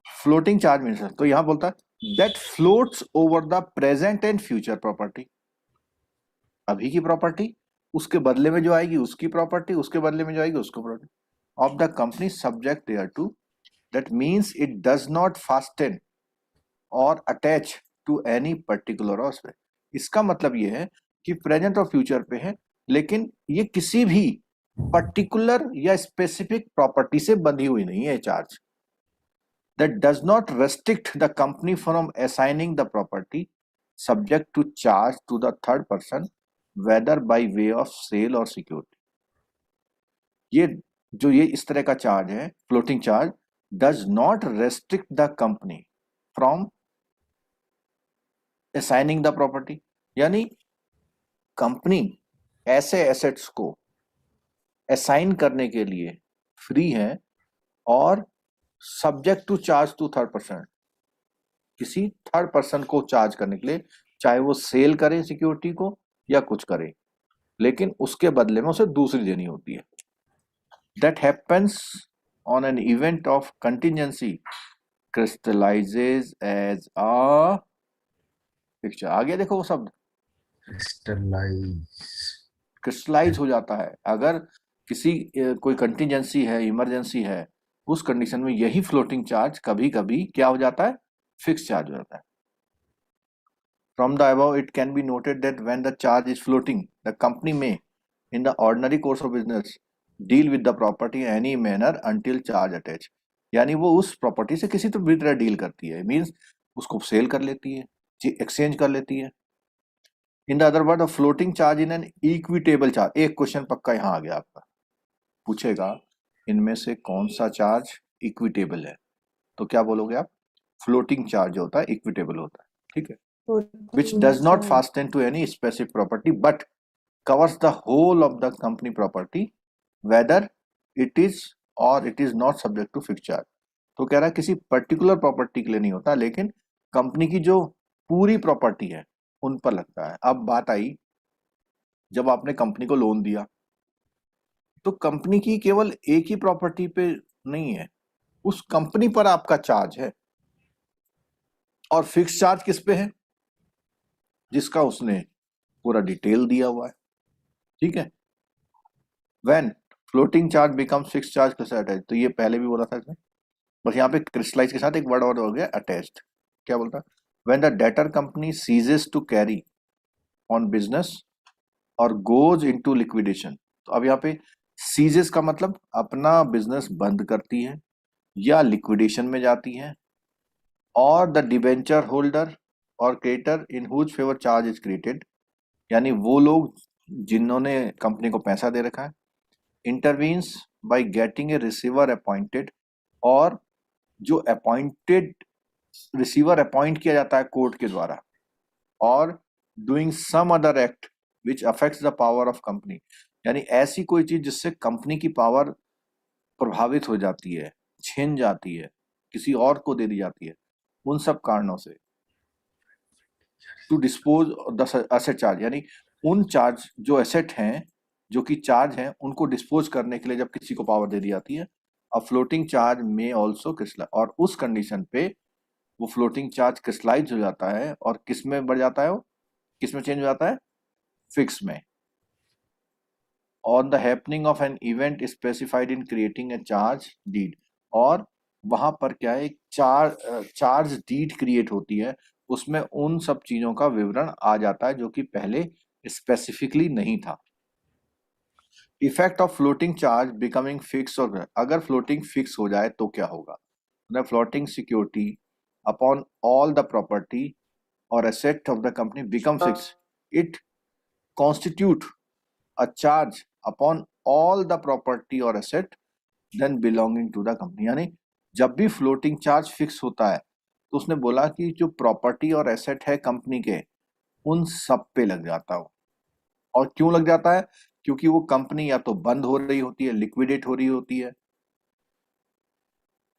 फ्लोटिंग चार्ज मीन्स, तो यहां बोलता है that floats over the present and future property. अभी की प्रॉपर्टी, उसके बदले में जो आएगी उसकी प्रॉपर्टी, उसके बदले में जो आएगी उसको property of the company subject thereto. That means it does not fasten और attach to any particular aspect. इसका मतलब ये है कि प्रेजेंट और फ्यूचर पे है, लेकिन ये किसी भी पर्टिकुलर या स्पेसिफिक प्रॉपर्टी से बंधी हुई नहीं है charge. That does not restrict the company from assigning the property subject to charge to the third person whether by way of sale और सिक्योरिटी। ये इस तरह का चार्ज है, floating charge, does not restrict the company from assigning the property. यानी company ऐसे assets को assign करने के लिए फ्री है और subject to charge to third person, किसी थर्ड पर्सन को चार्ज करने के लिए, चाहे वो सेल करे सिक्योरिटी को या कुछ करे, लेकिन उसके बदले में उसे दूसरी देनी होती है। That happens on an event of contingency crystallises as a picture. आगे देखो वो शब्द क्रिस्टलाइज हो जाता है। अगर किसी कोई कंटिजेंसी है, इमरजेंसी है, उस कंडीशन में यही फ्लोटिंग चार्ज कभी कभी क्या हो जाता है, फिक्स चार्ज हो जाता है। From the above, it can be noted that when the charge is floating, the company may, in the ordinary course of business, deal with the property in any manner until charge attach. यानी वो उस property से किसी तो भी तरह deal करती है, मीन्स उसको सेल कर लेती है, एक्सचेंज कर लेती है। In the other word, floating charge in an equitable charge. एक क्वेश्चन पक्का यहाँ आ गया आपका, पूछेगा इनमें से कौन सा चार्ज इक्विटेबल है, तो क्या बोलोगे आप, फ्लोटिंग चार्ज होता है इक्विटेबल होता है, ठीक है। Which does not fasten to any specific property but covers the whole of the company property whether it is or it is not subject to fixed charge। तो कह रहा है किसी पर्टिकुलर प्रॉपर्टी के लिए नहीं होता, लेकिन कंपनी की जो पूरी प्रॉपर्टी है उन पर लगता है। अब बात आई, जब आपने कंपनी को लोन दिया तो कंपनी की केवल एक ही प्रॉपर्टी पे नहीं है, उस कंपनी पर आपका चार्ज है, और फिक्स चार्ज किस पे है, जिसका उसने पूरा डिटेल दिया हुआ है, ठीक है। When floating charge become fix charge के साथ अटैच, तो ये पहले भी बोला था इसमें, बस यहाँ पे क्रिस्टलाइज के साथ एक वर्ड और हो गया अटैच्ड। क्या बोलता है, when the debtor company ceases to carry on business और गोज इनटू लिक्विडेशन। तो अब यहाँ पे सीजेस का मतलब अपना बिजनेस बंद करती है या लिक्विडेशन में जाती है, और द डिबेंचर होल्डर और creditor in whose favour charge is created, यानी वो लोग जिन्होंने कंपनी को पैसा दे रखा है, intervenes by getting a receiver appointed, और जो अपॉइंटेड रिसीवर अपॉइंट किया जाता है कोर्ट के द्वारा, और doing some other act which affects the power of company, यानी ऐसी कोई चीज जिससे कंपनी की पावर प्रभावित हो जाती है, छिन जाती है, किसी और को दे दी जाती है, उन सब कारणों से to dispose the asset charge, यानी उन चार्ज जो एसेट हैं, जो कि चार्ज हैं, उनको डिस्पोज करने के लिए जब किसी को पावर दे दी जाती है, अब फ्लोटिंग चार्ज में ऑल्सो क्रिस्टलाइज, और उस कंडीशन पे वो फ्लोटिंग चार्ज क्रिस्टलाइज हो जाता है, और किस में बढ़ जाता है, वो किस में चेंज हो जाता है, फिक्स में। On the happening of an event specified in creating a charge deed, और वहां पर क्या है, चार्ज डीड क्रिएट होती है, उसमें उन सब चीजों का विवरण आ जाता है जो कि पहले स्पेसिफिकली नहीं था। Effect of floating charge becoming fix, और अगर फ्लोटिंग फिक्स हो जाए तो क्या होगा, the floating security upon all the property और asset of the company become fix, it constitute a charge upon all the property और asset then belonging to the company, यानी जब भी फ्लोटिंग चार्ज फिक्स होता है तो उसने बोला कि जो प्रॉपर्टी और एसेट है कंपनी के, उन सब पे लग जाता हो। और क्यों लग जाता है, क्योंकि वो कंपनी या तो बंद हो रही होती है, लिक्विडेट हो रही होती है।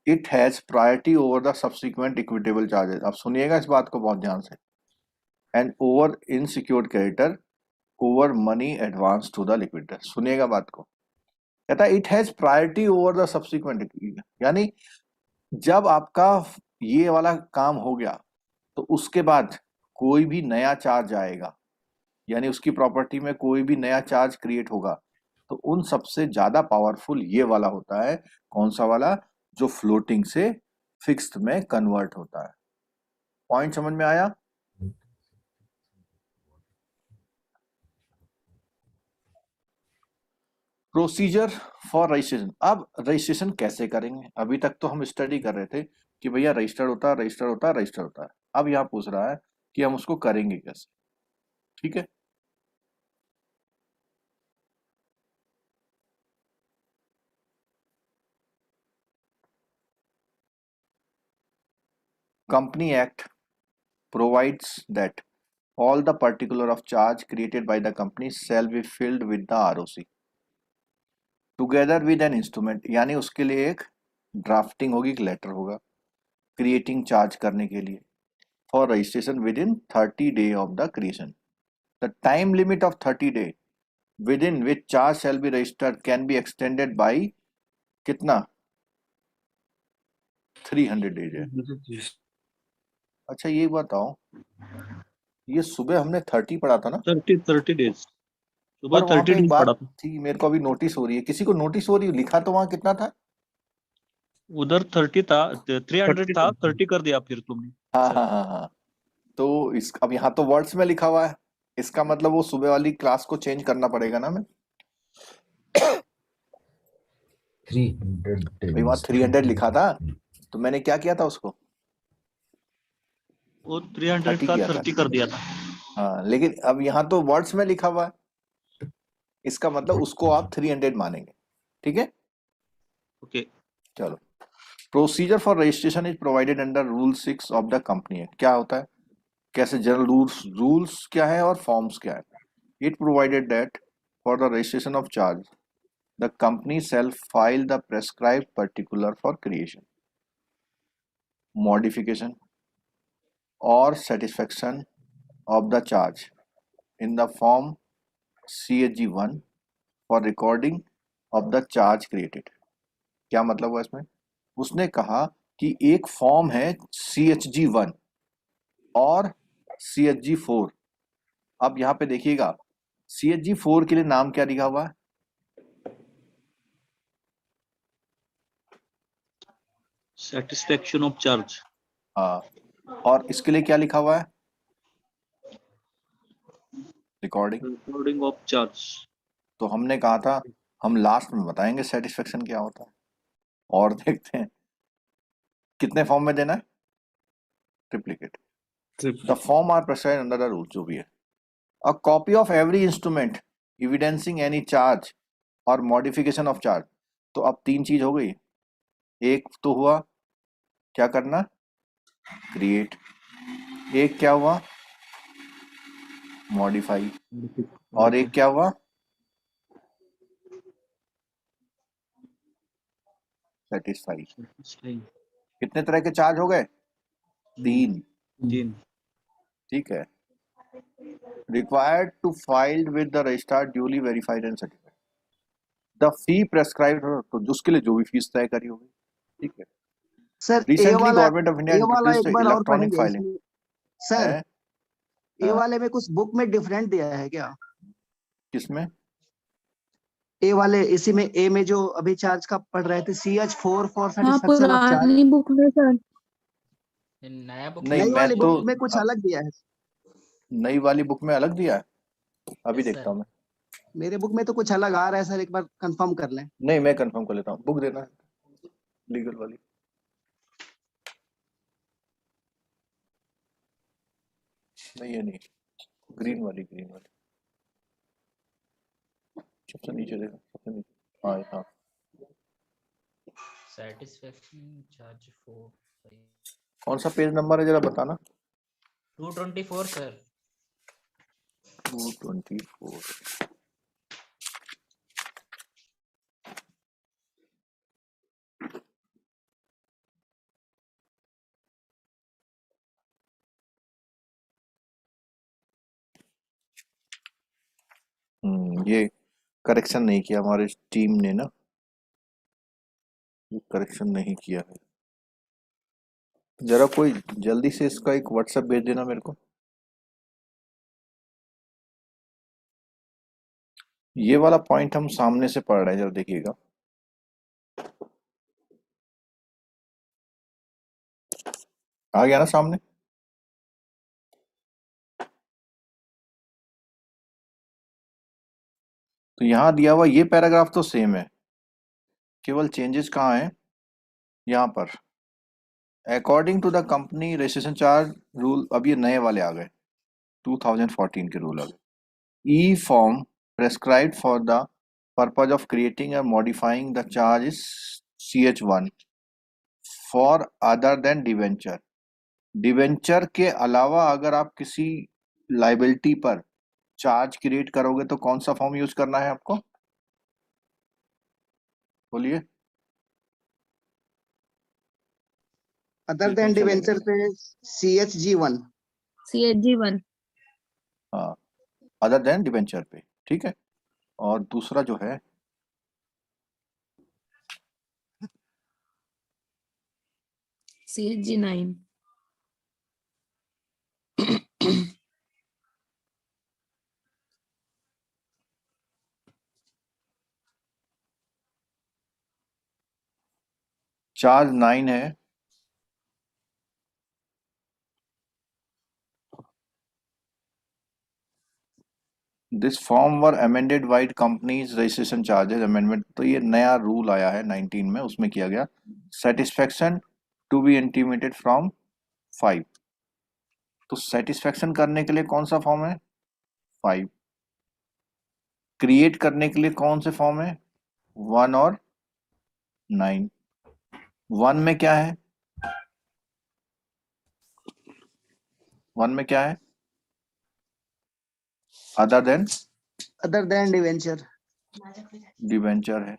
It has priority over the subsequent equitable charges, अब सुनिएगा इस बात को बहुत ध्यान से, and over unsecured creditor over money advance to the liquidator. सुनिएगा बात को, कहता है it has priority over the subsequent, यानी जब आपका ये वाला काम हो गया तो उसके बाद कोई भी नया चार्ज आएगा, यानी उसकी प्रॉपर्टी में कोई भी नया चार्ज क्रिएट होगा, तो उन सबसे ज्यादा पावरफुल ये वाला होता है। कौन सा वाला, जो फ्लोटिंग से फिक्स्ड में कन्वर्ट होता है। पॉइंट समझ में आया। प्रोसीजर फॉर रजिस्ट्रेशन, अब रजिस्ट्रेशन कैसे करेंगे, अभी तक तो हम स्टडी कर रहे थे कि भैया रजिस्टर्ड होता है, रजिस्टर्ड होता है, रजिस्टर्ड होता है। अब यहाँ पूछ रहा है कि हम उसको करेंगे कैसे, ठीक है। Company Act provides that all the particular of charge created by the company shall be filled with the ROC together with an instrument, यानी उसके लिए एक ड्राफ्टिंग होगी, एक लेटर होगा क्रिएटिंग चार्ज करने के लिए, for registration with in 30 day of the creation. The time limit of 30 day with in which charge shell be registered can be extended by कितना, 300 डेज है। अच्छा ये बताओ, ये सुबह हमने 30 पढ़ा था ना, 30 डेज, सुबह पर वहां 30 पे एक डेज बात पढ़ा था। थी, मेरे को अभी नोटिस हो रही है, किसी को नोटिस हो रही है, लिखा तो वहां कितना था, उधर 30 था, 300 था, 30 कर दिया फिर तुमने। हाँ सर हाँ हाँ हाँ। तो इस अब यहाँ तो वर्ड्स में लिखा हुआ है, इसका मतलब वो सुबह वाली क्लास को चेंज करना पड़ेगा ना। मैं 300 भाई वहाँ 300 लिखा था, तो मैंने क्या किया था उसको, वो 300 30 का किया था। 30 कर दिया था। हाँ लेकिन अब यहाँ तो वर्ड्स में लिखा हुआ है, इसका मतलब उसको आप 300 मानेंगे। ठीक है, ओके। चलो। Procedure for registration is provided under rule 6 of the company act. क्या होता है, कैसे जनरल रूल्स, रूल्स क्या है और फॉर्म्स क्या है। It provided that for the registration of charge the company shall file the prescribed particular for creation, modification or satisfaction of the charge in the form CHG1 for recording of the charge created। क्या मतलब हुआ इसमें, उसने कहा कि एक form है CHG1 और CHG4। अब यहाँ पे देखिएगा CHG4 के लिए नाम क्या लिखा हुआ है, सेटिस्फेक्शन ऑफ चार्ज। हाँ, और इसके लिए क्या लिखा हुआ है, रिकॉर्डिंग ऑफ चार्ज। तो हमने कहा था हम लास्ट में बताएंगे सेटिस्फेक्शन क्या होता है। और देखते हैं कितने फॉर्म में देना है, triplicate. The form are prescribed under the rule, जो भी है। A copy of every instrument evidencing any charge और मॉडिफिकेशन ऑफ चार्ज। तो अब 3 चीज हो गई, एक तो हुआ क्या करना, क्रिएट, एक क्या हुआ मॉडिफाई, और एक क्या हुआ सेटिस्फाई। कितने तरह के चार्ज हो गए, 3। ठीक है। Required to filed with the registrar duly verified and certified. The fee prescribed, तो जिसके लिए जो भी फीस तय करी होगी। ठीक है। सर ए रिसेंटली वाला गवर्नमेंट ऑफ इंडिया ए वाला इंट्रोड्यूस्ड एक बार और इलेक्ट्रॉनिक पढ़ेंगे फाइलिंग इसमें। सर है। ए वाले में कुछ बुक में डिफरेंट दिया है क्या? किसमें, ए वाले इसी में ए में जो अभी चार्ज का पढ़ रहे थे CH4 फॉर हाँ सेटिस्फेक्शन ऑफ चार्ज, पुरानी बुक में सर, नया बुक नहीं नई मैं वाली तो बुक में कुछ अलग दिया है। नई वाली बुक में अलग दिया है, अभी देखता हूँ मैं। मेरे बुक में तो कुछ अलग आ रहा है सर, एक बार कंफर्म कर लें। नहीं मैं कंफर्म कर लेता हूँ, बुक देना है लीगल वाली। नहीं ये नहीं, ग्रीन वाली, ग्रीन वाली सबसे नीचे देखो, सबसे नीचे। हाँ हाँ, सेटिस्फेक्शन चार्ज 4 कौन सा पेज नंबर है जरा बताना। 224 सर। 224। ये करेक्शन नहीं किया हमारे टीम ने ना, ये करेक्शन नहीं किया है। जरा कोई जल्दी से इसका एक व्हाट्सएप भेज देना मेरे को। ये वाला पॉइंट हम सामने से पढ़ रहे हैं, जरा देखिएगा। आ गया ना सामने। तो यहाँ दिया हुआ ये पैराग्राफ तो सेम है, केवल चेंजेस कहाँ है, यहाँ पर according to the company registration charge rule. अब ये नए वाले आ गए, 2014 के रूल आ गए। E form prescribed for the purpose of creating और modifying the charge is CH1 for other than debenture. Debenture के अलावा अगर आप किसी लाइबिलिटी पर चार्ज क्रिएट करोगे तो कौन सा फॉर्म यूज करना है आपको, बोलिए। अदर देन डिवेंचर पे CHG1। CHG1। हाँ, अदर देन डिवेंचर पे, ठीक है। और दूसरा जो है CHG9। चार्ज 9 है। This form were amended by companies registration charges amendment. तो ये नया रूल आया है 19 में, उसमें किया गया satisfaction to be intimated from 5। तो सेटिस्फेक्शन करने के लिए कौन सा फॉर्म है? 5। क्रिएट करने के लिए कौन से फॉर्म है? 1 और 9। 1 में क्या है? 1 में क्या है? Other than debenture. डिवेंचर है।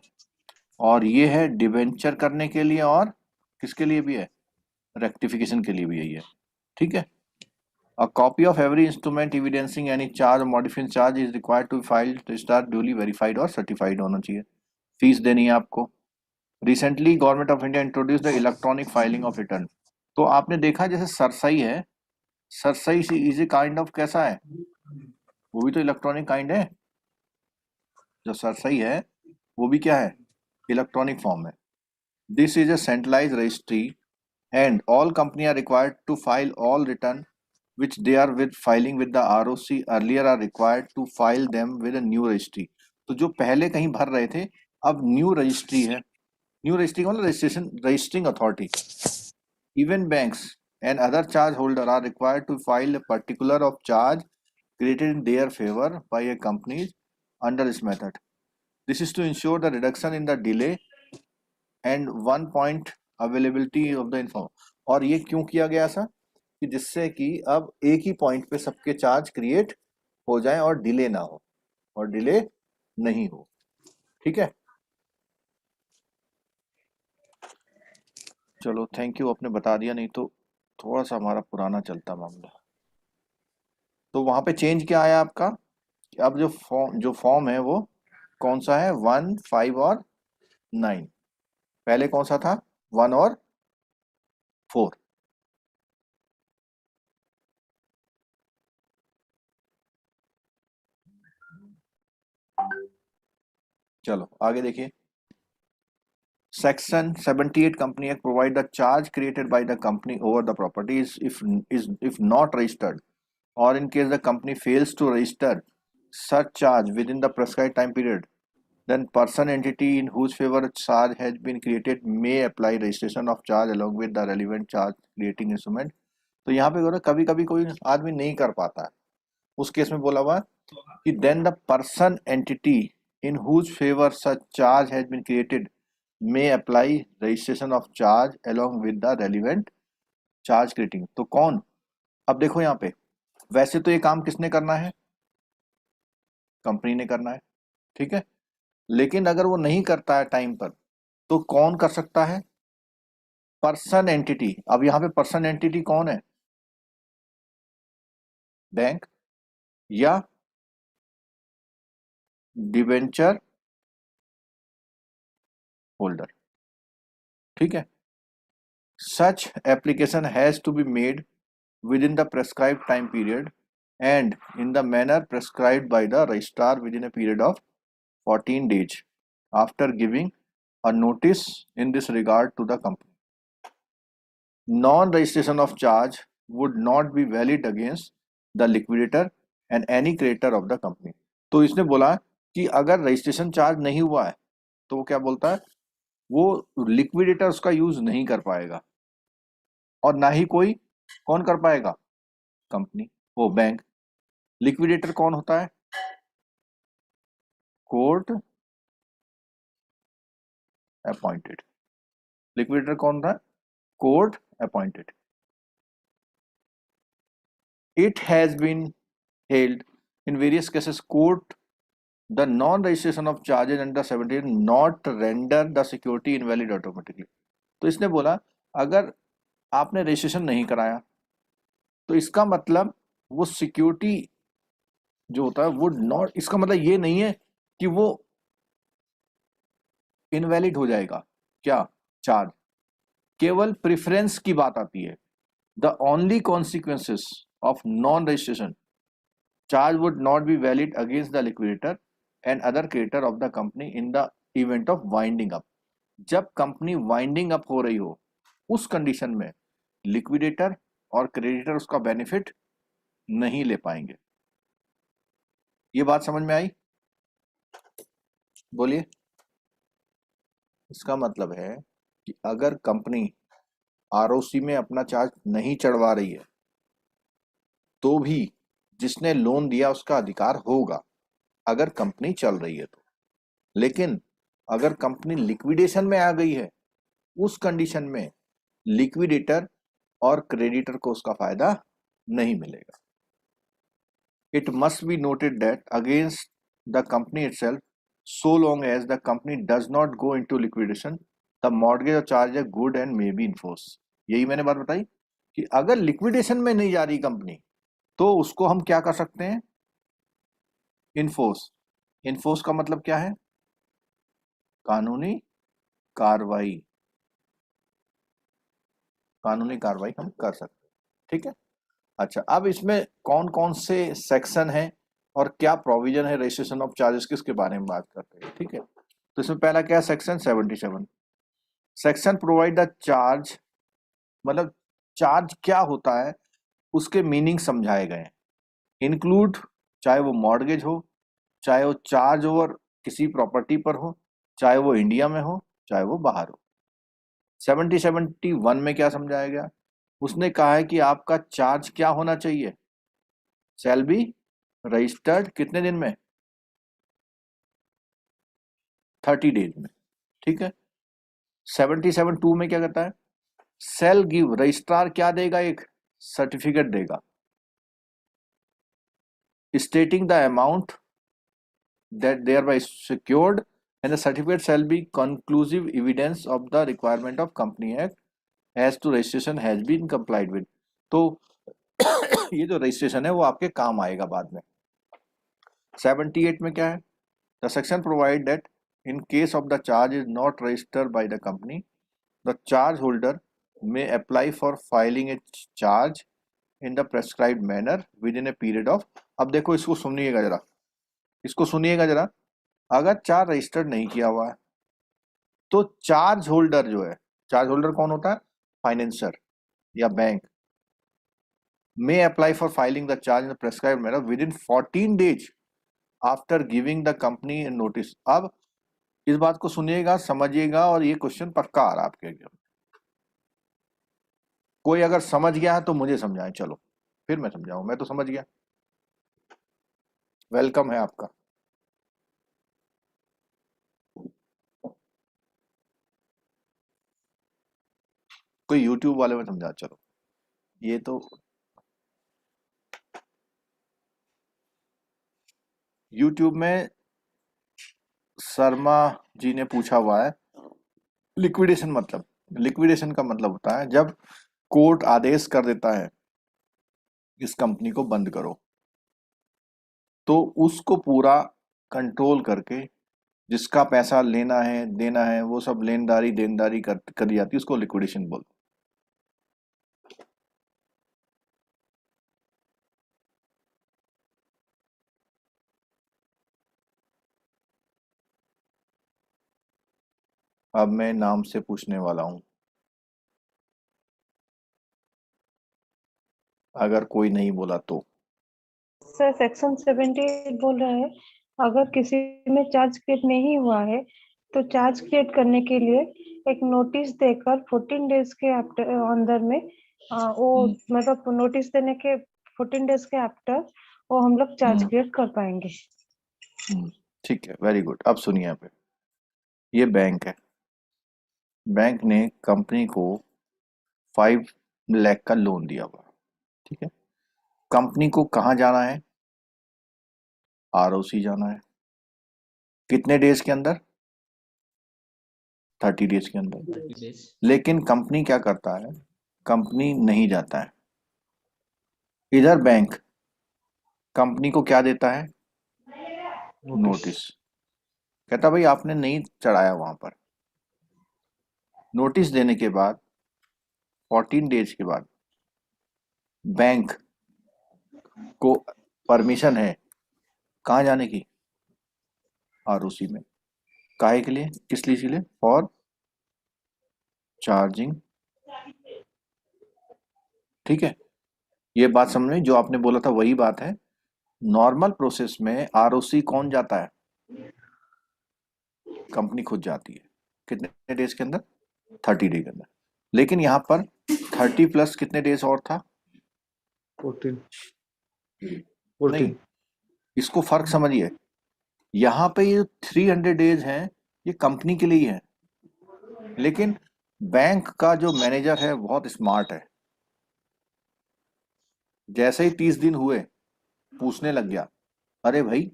और ये है डिवेंचर करने के लिए, और किसके लिए भी है? रेक्टिफिकेशन के लिए भी यही है। ठीक है। A copy of every instrument evidencing any charge or modification charge is required to be filed, registered, duly verified और certified होना चाहिए। फीस देनी है आपको। Recently, Government of India introduced the electronic filing of return। तो आपने देखा जैसे सरसई है, Sarsai is a kind of कैसा है? वो भी तो इलेक्ट्रॉनिक काइंड है। जो सरसई है वो भी क्या है? इलेक्ट्रॉनिक फॉर्म है। This is a centralized registry and all companies are required to file all return which they are with filing with the ROC earlier are required to file them with a new registry। तो जो पहले कहीं भर रहे थे अब new registry है। New registry मतलब registering authority. Even banks and other charge holder are required to file a particular of charge created in their favor by a company under this method। This is to ensure the reduction in the delay and one point availability of the info। और ये क्यों किया गया ऐसा? कि जिससे कि अब एक ही पॉइंट पे सबके चार्ज क्रिएट हो जाए और डिले ना हो, और डिले नहीं हो। ठीक है, चलो थैंक यू, आपने बता दिया, नहीं तो थोड़ा सा हमारा पुराना चलता मामला। तो वहां पे चेंज क्या आया आपका? अब जो फॉर्म है वो कौन सा है? 1, 5 और 9। पहले कौन सा था? 1 और 4। चलो आगे देखिए। Section 78 Company Act provide the charge created by the company over the property is if not registered, or in case the company fails to register such charge within the prescribed time period, then person entity in whose favor a charge has been created may apply registration of charge along with the relevant charge creating instrument। तो यहाँ पे बोला कभी कभी कोई आदमी नहीं कर पाता है, उस केस में बोला हुआ कि then the person entity in whose favor such charge has been created may apply registration of charge along with the relevant charge creating। तो कौन? अब देखो यहाँ पे वैसे तो ये काम किसने करना है? कंपनी ने करना है। ठीक है, लेकिन अगर वो नहीं करता है टाइम पर तो कौन कर सकता है? Person entity. अब यहाँ पे पर्सन एंटिटी कौन है? बैंक या डिवेंचर होल्डर। ठीक है, such application has to be made within the prescribed time period and in the manner prescribed by the registrar within a period of 14 days after giving a notice in this regard to the company। Non-registration of charge would not be valid against the liquidator and any creditor of the company। तो इसने बोला कि अगर registration charge नहीं हुआ है तो वो क्या बोलता है? वो लिक्विडेटर उसका यूज नहीं कर पाएगा, और ना ही कोई कौन कर पाएगा? कंपनी, वो बैंक। लिक्विडेटर कौन होता है? Court appointed. लिक्विडेटर कौन था? Court appointed. It has been held in various cases court the non registration of charges under 17 not render the security invalid automatically. तो इसने बोला अगर आपने रजिस्ट्रेशन नहीं कराया तो इसका मतलब वो सिक्योरिटी जो होता है वुड नॉट, इसका मतलब ये नहीं है कि वो इनवैलिड हो जाएगा। क्या? चार्ज। केवल प्रेफरेंस की बात आती है। The only consequences of non registration charge would not be valid against the liquidator and other creditor of the company in the event of winding up. जब कंपनी वाइंडिंग अप हो रही हो, उस कंडीशन में लिक्विडेटर और creditor उसका benefit नहीं ले पाएंगे। ये बात समझ में आई? बोलिए। इसका मतलब है कि अगर कंपनी आरओसी में अपना चार्ज नहीं चढ़वा रही है तो भी जिसने लोन दिया उसका अधिकार होगा, अगर कंपनी चल रही है तो। लेकिन अगर कंपनी लिक्विडेशन में आ गई है, उस कंडीशन में लिक्विडेटर और क्रेडिटर को उसका फायदा नहीं मिलेगा। It must be noted that against the company itself, so long as the company does not go into liquidation, the mortgage or charge are good and may be enforced। यही मैंने बात बताई कि अगर लिक्विडेशन में नहीं जा रही कंपनी तो उसको हम क्या कर सकते हैं? इन्फोर्स। इन्फोर्स का मतलब क्या है? कानूनी कार्रवाई। कानूनी कार्रवाई हम कर सकते हैं, ठीक है। अच्छा, अब इसमें कौन कौन से सेक्शन हैं और क्या प्रोविजन है रजिस्ट्रेशन ऑफ चार्जेस, किसके बारे में बात करते हैं, ठीक है। तो इसमें पहला क्या है? Section 77। Section provide the charge, मतलब चार्ज क्या होता है उसके मीनिंग समझाए गए हैं। इंक्लूड, चाहे वो मॉर्गेज हो, चाहे वो चार्ज ओवर किसी प्रॉपर्टी पर हो, चाहे वो इंडिया में हो, चाहे वो बाहर हो। 71 में क्या समझाया गया? उसने कहा है कि आपका चार्ज क्या होना चाहिए? शैल बी रजिस्टर्ड कितने दिन में? 30 डेज में, ठीक है। 77(2) में क्या कहता है? सेल गिव, रजिस्ट्रार क्या देगा? एक सर्टिफिकेट देगा stating the amount that thereby secured and the certificate shall be conclusive evidence of the requirement of company act as to registration has been complied with. तो ये जो registration है वो आपके काम आएगा बाद में। 78 में क्या है? The section provide that in case of the charge is not registered by the company, the charge holder may apply for filing a charge in the prescribed manner within a period of। अब देखो इसको सुनिएगा जरा, इसको सुनिएगा जरा। अगर charge registered नहीं किया हुआ है तो चार्ज होल्डर जो है, चार्ज होल्डर कौन होता है? फाइनेंसर या bank. may apply for filing the charge in the prescribed manner within 14 days after giving the company a notice। अब इस बात को सुनिएगा, समझिएगा, और ये क्वेश्चन पक्का आ रहा है आपके एग्जाम। कोई अगर समझ गया है तो मुझे समझाएं, चलो फिर मैं समझाऊं। मैं तो समझ गया, वेलकम है आपका। कोई यूट्यूब वाले में समझा, चलो। ये तो यूट्यूब में शर्मा जी ने पूछा हुआ है लिक्विडेशन मतलब। लिक्विडेशन का मतलब होता है जब कोर्ट आदेश कर देता है इस कंपनी को बंद करो, तो उसको पूरा कंट्रोल करके जिसका पैसा लेना है देना है वो सब लेनदारी देनदारी करी जाती है, उसको लिक्विडेशन बोलते। अब मैं नाम से पूछने वाला हूं, अगर कोई नहीं बोला तो। सर सेक्शन 78 बोल रहा है अगर किसी में चार्ज क्रिएट नहीं हुआ है तो चार्ज क्रिएट करने के लिए एक नोटिस देकर 14 डेज के अंदर में वो मतलब नोटिस देने के 14 डेज के आफ्टर वो हम लोग चार्ज क्रिएट कर पाएंगे। ठीक है, वेरी गुड। अब सुनिए, यहाँ पे ये बैंक है, बैंक ने कंपनी को 5 लाख का लोन दिया हुआ, ठीक है। कंपनी को कहाँ जाना है? आरओसी जाना है। कितने डेज के अंदर? 30 डेज के अंदर। लेकिन कंपनी क्या करता है? कंपनी नहीं जाता है। इधर बैंक कंपनी को क्या देता है? नोटिस। कहता भाई आपने नहीं चढ़ाया वहां पर। नोटिस देने के बाद 14 डेज के बाद बैंक को परमिशन है कहाँ जाने की? आरओसी में। काहे के लिए? किस लिए के लिए? For charging. ठीक है, ये बात समझ में, जो आपने बोला था वही बात है। नॉर्मल प्रोसेस में आरओसी कौन जाता है? कंपनी खुद जाती है। कितने डेज के अंदर? 30 डे के अंदर। लेकिन यहाँ पर 30 प्लस कितने डेज और था? 14 नहीं, 14 इसको फर्क समझिए। यहाँ पे ये 300 डेज हैं, ये कंपनी के लिए ही है। लेकिन बैंक का जो मैनेजर है बहुत स्मार्ट है। जैसे ही 30 दिन हुए पूछने लग गया, अरे भाई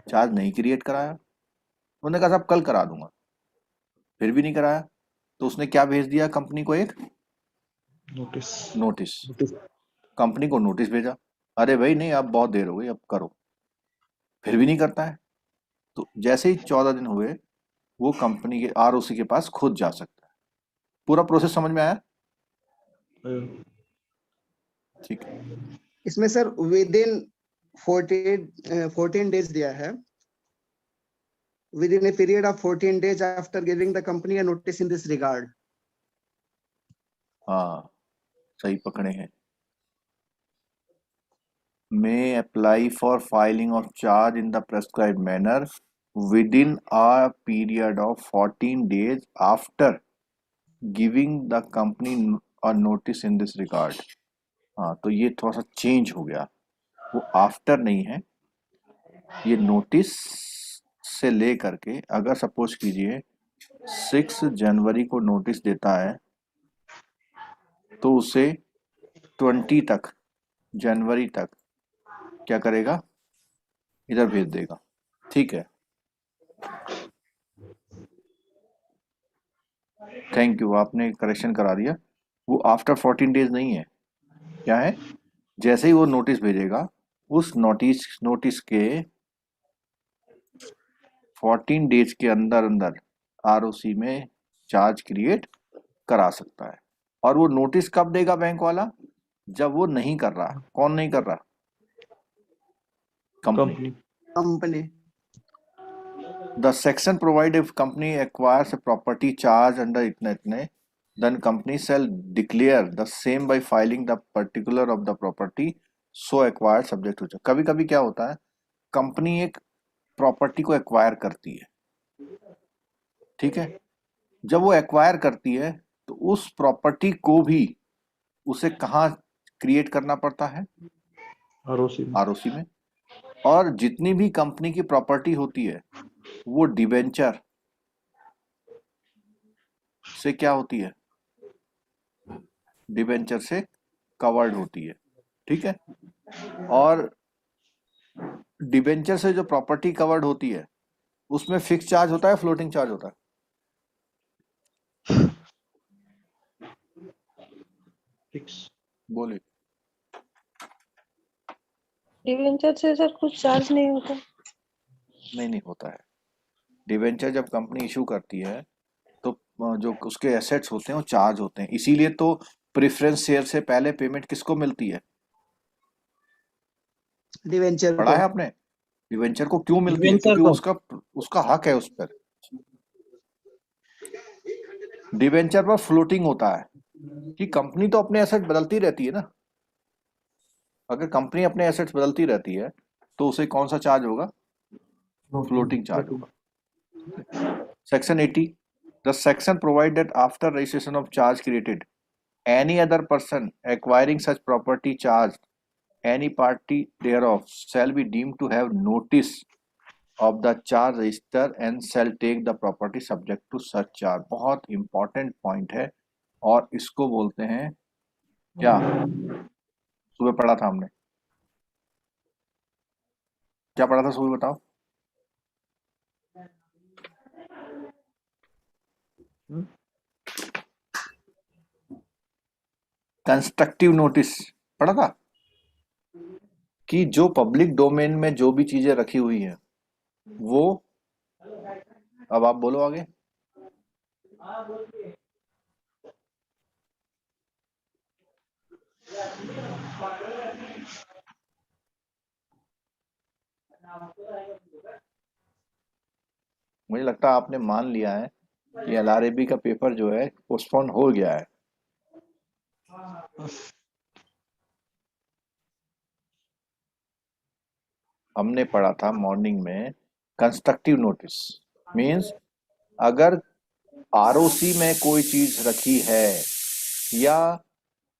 चार्ज नहीं क्रिएट कराया। उन्होंने कहा साहब कल करा दूंगा, फिर भी नहीं कराया। तो उसने क्या भेज दिया कंपनी को? एक नोटिस नोटिस। नोटिस कंपनी को नोटिस भेजा, अरे भाई नहीं अब बहुत देर हो गई, अब करो। फिर भी नहीं करता है। तो जैसे ही 14 दिन हुए वो कंपनी के आरओसी के पास खुद जा सकता है। पूरा प्रोसेस समझ में आया? ठीक है। इसमें सर विद इन 14 डेज दिया है, within a period of 14 days after giving the company a notice in this regard. हाँ, सही पकड़े हैं। May apply for filing of charge in the prescribed manner within a period of 14 days after giving the company a notice in this regard. हाँ, तो ये थोड़ा सा change हो गया, वो आफ्टर नहीं है, ये नोटिस से ले करके, अगर सपोज कीजिए 6 जनवरी को नोटिस देता है तो उसे 20 तक, जनवरी तक क्या करेगा? इधर भेज देगा। ठीक है, थैंक यू, आपने करेक्शन करा दिया। वो आफ्टर 14 डेज नहीं है, क्या है? जैसे ही वो नोटिस भेजेगा उस नोटिस के 14 डेज के अंदर अंदर आरओसी में चार्ज क्रिएट करा सकता है। और वो नोटिस कब देगा बैंक वाला? जब वो नहीं कर रहा। कौन नहीं कर रहा? Company. Company. The section provide if company acquires a property charge under itne, then company shall declare the same by filing the particular of the property so acquired subject to charge। कभी कभी क्या होता है, company एक property को acquire करती है, ठीक है। जब वो एक्वायर करती है तो उस प्रॉपर्टी को भी उसे कहाँ क्रिएट करना पड़ता है? आरओसी में। और जितनी भी कंपनी की प्रॉपर्टी होती है वो डिबेंचर से क्या होती है? डिबेंचर से कवर्ड होती है, ठीक है। और डिबेंचर से जो प्रॉपर्टी कवर्ड होती है उसमें फिक्स चार्ज होता है, फ्लोटिंग चार्ज होता है? फिक्स। बोलिए। डिवेंचर से सर कुछ चार्ज नहीं होता? नहीं होता है। डिबेंचर जब कंपनी इशू करती है तो जो उसके एसेट्स होते हैं वो चार्ज होते हैं। इसीलिए तो प्रेफरेंस शेयर से पहले पेमेंट किसको मिलती है? डिवेंचर पढ़ा है को। आपने? डिबेंचर को क्यों मिलती है? क्योंकि उसका हक है उस पर। डिबेंचर पर फ्लोटिंग होता है कि कंपनी तो अपने एसेट बदलती रहती है ना। अगर कंपनी अपने एसेट्स बदलती रहती है तो उसे कौन सा चार्ज होगा? फ्लोटिंग चार्ज होगा। Section 80, the section provide that after registration of charge created any other person acquiring such property charged any party thereof shall be deemed to have notice of the charge register and shall take the property subject to such charge। बहुत important point है और इसको बोलते हैं क्या? सुबह पढ़ा था हमने, क्या पढ़ा था सुबह बताओ? कंस्ट्रक्टिव नोटिस पढ़ा था कि जो पब्लिक डोमेन में जो भी चीजें रखी हुई हैं वो, अब आप बोलो आगे। मुझे लगता है आपने मान लिया है कि LRAB का पेपर जो है पोस्टपोन हो गया है। हमने पढ़ा था मॉर्निंग में कंस्ट्रक्टिव नोटिस मींस अगर ROC में कोई चीज रखी है या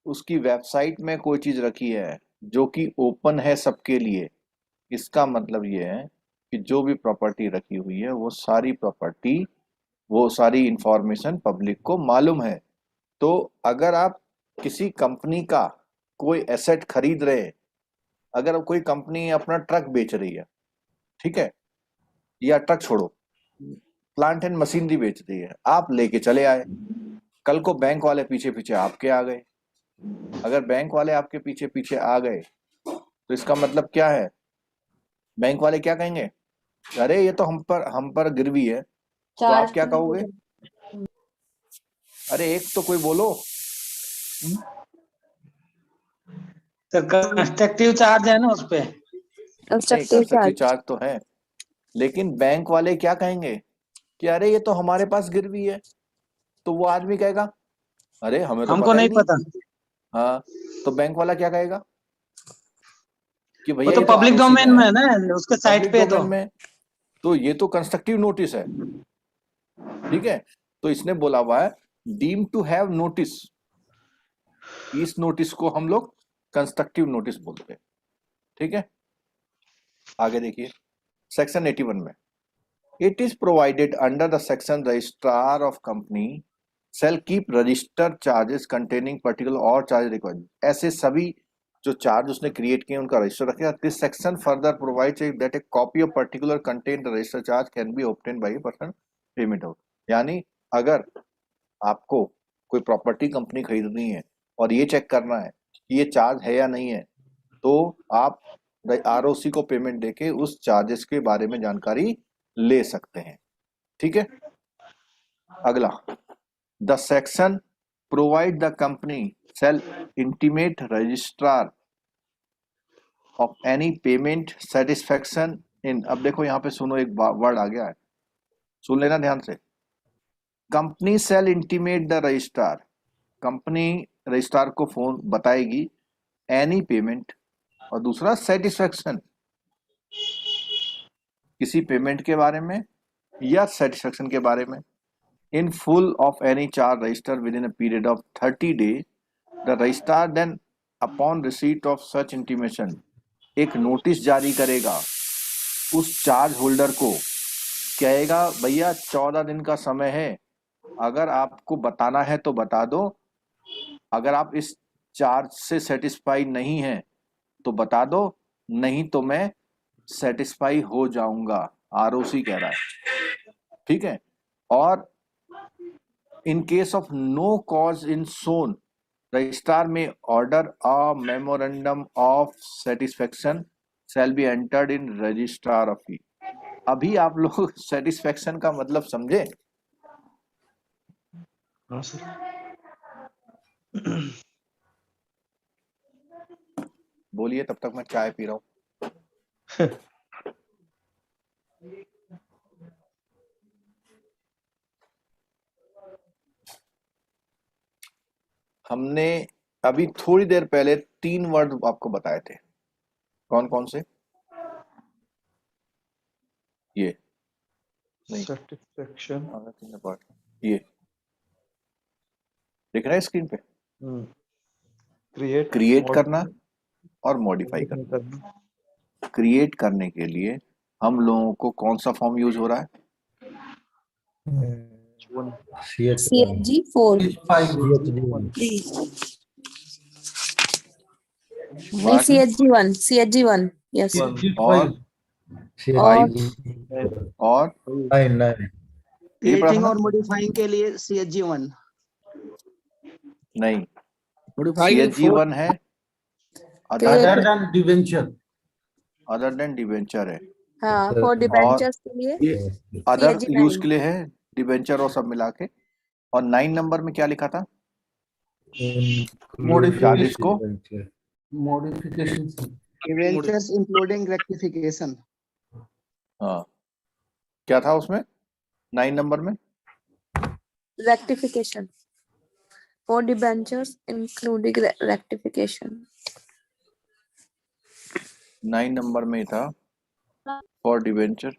उसकी वेबसाइट में कोई चीज रखी है जो कि ओपन है सबके लिए, इसका मतलब ये है कि जो भी प्रॉपर्टी रखी हुई है वो सारी प्रॉपर्टी, वो सारी इंफॉर्मेशन पब्लिक को मालूम है। तो अगर आप किसी कंपनी का कोई एसेट खरीद रहे हैं, अगर कोई कंपनी अपना ट्रक बेच रही है, ठीक है, या ट्रक छोड़ो, प्लांट एंड मशीनरी बेच रही है, आप लेके चले आए, कल को बैंक वाले पीछे पीछे आपके आ गए। अगर बैंक वाले आपके पीछे पीछे आ गए तो इसका मतलब क्या है? बैंक वाले क्या कहेंगे? अरे ये तो हम पर गिरवी है। तो आप क्या कहोगे? अरे एक तो कोई बोलो। तो कंस्ट्रक्टिव चार्ज है ना उस पे? कंस्ट्रक्टिव चार्ज तो है, लेकिन बैंक वाले क्या कहेंगे कि अरे ये तो हमारे पास गिरवी है। तो वो आदमी कहेगा अरे हमें तो हमको नहीं पता। हाँ, तो बैंक वाला क्या कहेगा कि वो भैया तो ये तो पब्लिक ROC डोमेन में है, है ना, उसके साइट पब्लिक पे डोमेन में, तो ये तो कंस्ट्रक्टिव नोटिस है। ठीक है, तो इसने बोला हुआ है डीम टू हैव नोटिस, इस नोटिस को हम लोग कंस्ट्रक्टिव नोटिस बोलते हैं। ठीक है, आगे देखिए सेक्शन 81 में, it is provided under the section registrar of company shall keep register charges containing particular और चार्ज रिक्वायर्ड, ऐसे सभी जो चार्ज उसने क्रिएट किए उनका रजिस्टर रखेगा। This section further provides that A copy of particular content register charge can be obtain by person payment out. यानी अगर आपको कोई प्रॉपर्टी कंपनी खरीदनी है और ये चेक करना है कि ये चार्ज है या नहीं है, तो आप ROC को पेमेंट देके उस चार्जेस के बारे में जानकारी ले सकते हैं। ठीक है, अगला, the section provide the company shall intimate registrar of any payment satisfaction in, अब देखो यहाँ पे सुनो, एक वर्ड आ गया है, सुन लेना ध्यान से। Company shall intimate the registrar, company registrar को फोन बताएगी एनी पेमेंट, और दूसरा सेटिस्फेक्शन, किसी पेमेंट के बारे में या सेटिस्फेक्शन के बारे में, in full of any charge registered within a period of 30 days, the registrar then upon receipt of such intimation एक नोटिस जारी करेगा उस चार्ज होल्डर को, कहेगा भैया 14 दिन का समय है, अगर आपको बताना है तो बता दो, अगर आप इस चार्ज से सेटिस्फाई नहीं है तो बता दो, नहीं तो मैं सेटिस्फाई हो जाऊंगा, ROC कह रहा है। ठीक है, और in case of no cause in shown, registrar may order a memorandum of satisfaction shall be entered in registrar of fee। अभी आप लोग सेटिस्फेक्शन का मतलब समझे? हाँ सर। बोलिए, तब तक मैं चाय पी रहा हूँ। हमने अभी थोड़ी देर पहले 3 वर्ड आपको बताए थे, कौन कौन से? ये नहीं, सेटिस्फेक्शन, ये दिख रहा है स्क्रीन पे, क्रिएट करना और मॉडिफाई करना। क्रिएट करने के लिए हम लोगों को कौन सा फॉर्म यूज हो रहा है? CHG 4 CHG 1 yes और क्रिएटिंग और मॉडिफाइंग के लिए CHG 1 नहीं, Modifying CHG 1 है other than debenture, other than debenture है, हाँ फॉर डिबेंचर्स के लिए ये अदर CHG यूज 9 के लिए है, डिबेंचर और सब मिला के। और 9 नंबर में क्या लिखा था? चार्जेस को modification, डिवेंचर्स इंक्लूडिंग रेक्टिफिकेशन। हाँ, क्या था उसमें 9 नंबर में? rectification. For debentures, including rectification. 9 number में था फॉर डिवेंचर।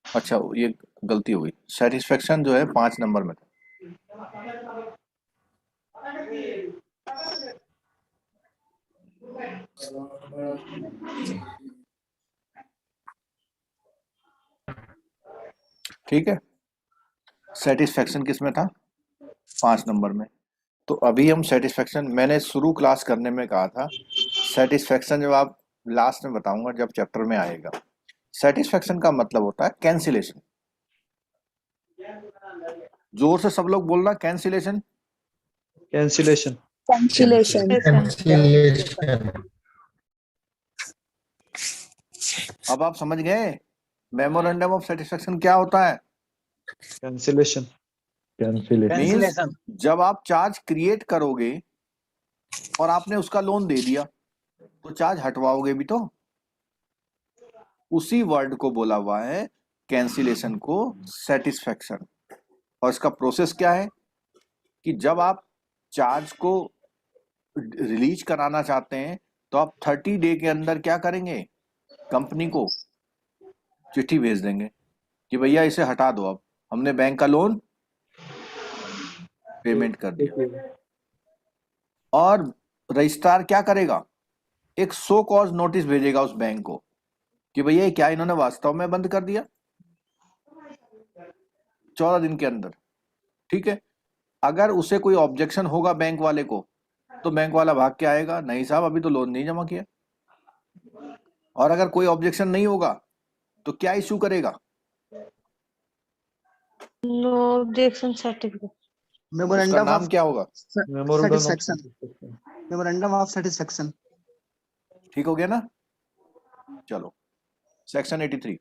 अच्छा ये गलती हो गई, सेटिस्फेक्शन जो है 5 नंबर में था। ठीक है, सेटिस्फेक्शन किस में था? 5 नंबर में। तो अभी हम सेटिस्फेक्शन, मैंने शुरू क्लास करने में कहा था सेटिस्फेक्शन जब आप लास्ट में बताऊंगा जब चैप्टर में आएगा। सेटिस्फेक्शन का मतलब होता है कैंसिलेशन। जोर से सब लोग बोलना, कैंसिलेशन। Cancellation. Cancellation. अब आप समझ गए मेमोरेंडम ऑफ सेटिस्फेक्शन क्या होता है? Cancellation. मीन्स जब आप चार्ज क्रिएट करोगे और आपने उसका लोन दे दिया तो चार्ज हटवाओगे भी तो। उसी वर्ड को बोला हुआ है कैंसिलेशन को सेटिस्फेक्शन। और इसका प्रोसेस क्या है कि जब आप चार्ज को रिलीज कराना चाहते हैं तो आप 30 डे के अंदर क्या करेंगे, कंपनी को चिट्ठी भेज देंगे कि भैया इसे हटा दो, अब हमने बैंक का लोन पेमेंट कर दिया। और रजिस्ट्रार क्या करेगा, एक सो कॉज नोटिस भेजेगा उस बैंक को कि भैया ये क्या इन्होंने वास्तव में बंद कर दिया 14 दिन के अंदर। ठीक है, अगर उसे कोई ऑब्जेक्शन होगा बैंक वाले को तो बैंक वाला भाग के आएगा, नहीं साहब अभी तो लोन नहीं जमा किया। और अगर कोई ऑब्जेक्शन नहीं होगा तो क्या इशू करेगा? No objection certificate. उसका Memorandum नाम of क्या होगा? Memorandum of satisfaction. Memorandum of satisfaction. ठीक हो गया ना? चलो section 83,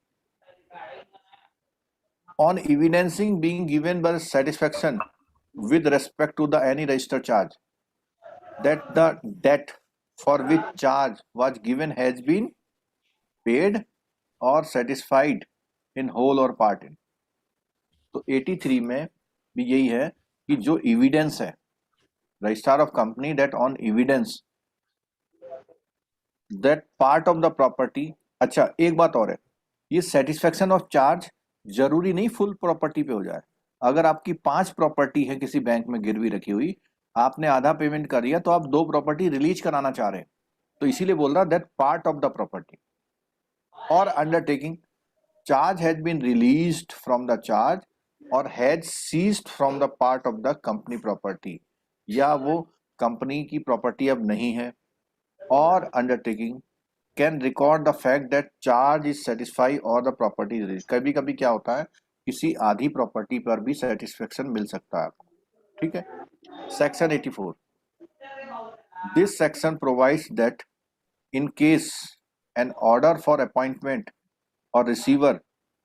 on evidencing being given by satisfaction with respect to the any registered charge that the debt for which charge was given has been paid or satisfied in whole or part in। तो 83 में भी यही है कि जो evidence है, registrar of company date on evidence that part of the property. अच्छा एक बात और है, ये सेटिस्फेक्शन ऑफ चार्ज जरूरी नहीं फुल प्रॉपर्टी पे हो जाए। अगर आपकी 5 प्रॉपर्टी है किसी बैंक में गिरवी रखी हुई, आपने आधा पेमेंट कर दिया तो आप 2 प्रॉपर्टी रिलीज कराना चाह रहे हैं, तो इसीलिए बोल रहा that part of the property और undertaking charge has been released from the charge और has ceased from the part of the company property, या वो कंपनी की प्रॉपर्टी अब नहीं है। और undertaking can record the fact that charge is satisfy और द प्रॉपर्टी रिलीज। कभी कभी क्या होता है, किसी आधी प्रॉपर्टी पर भी सेटिस्फेक्शन मिल सकता है आपको। ठीक है, section 84, this section provides that in case an order for appointment or receiver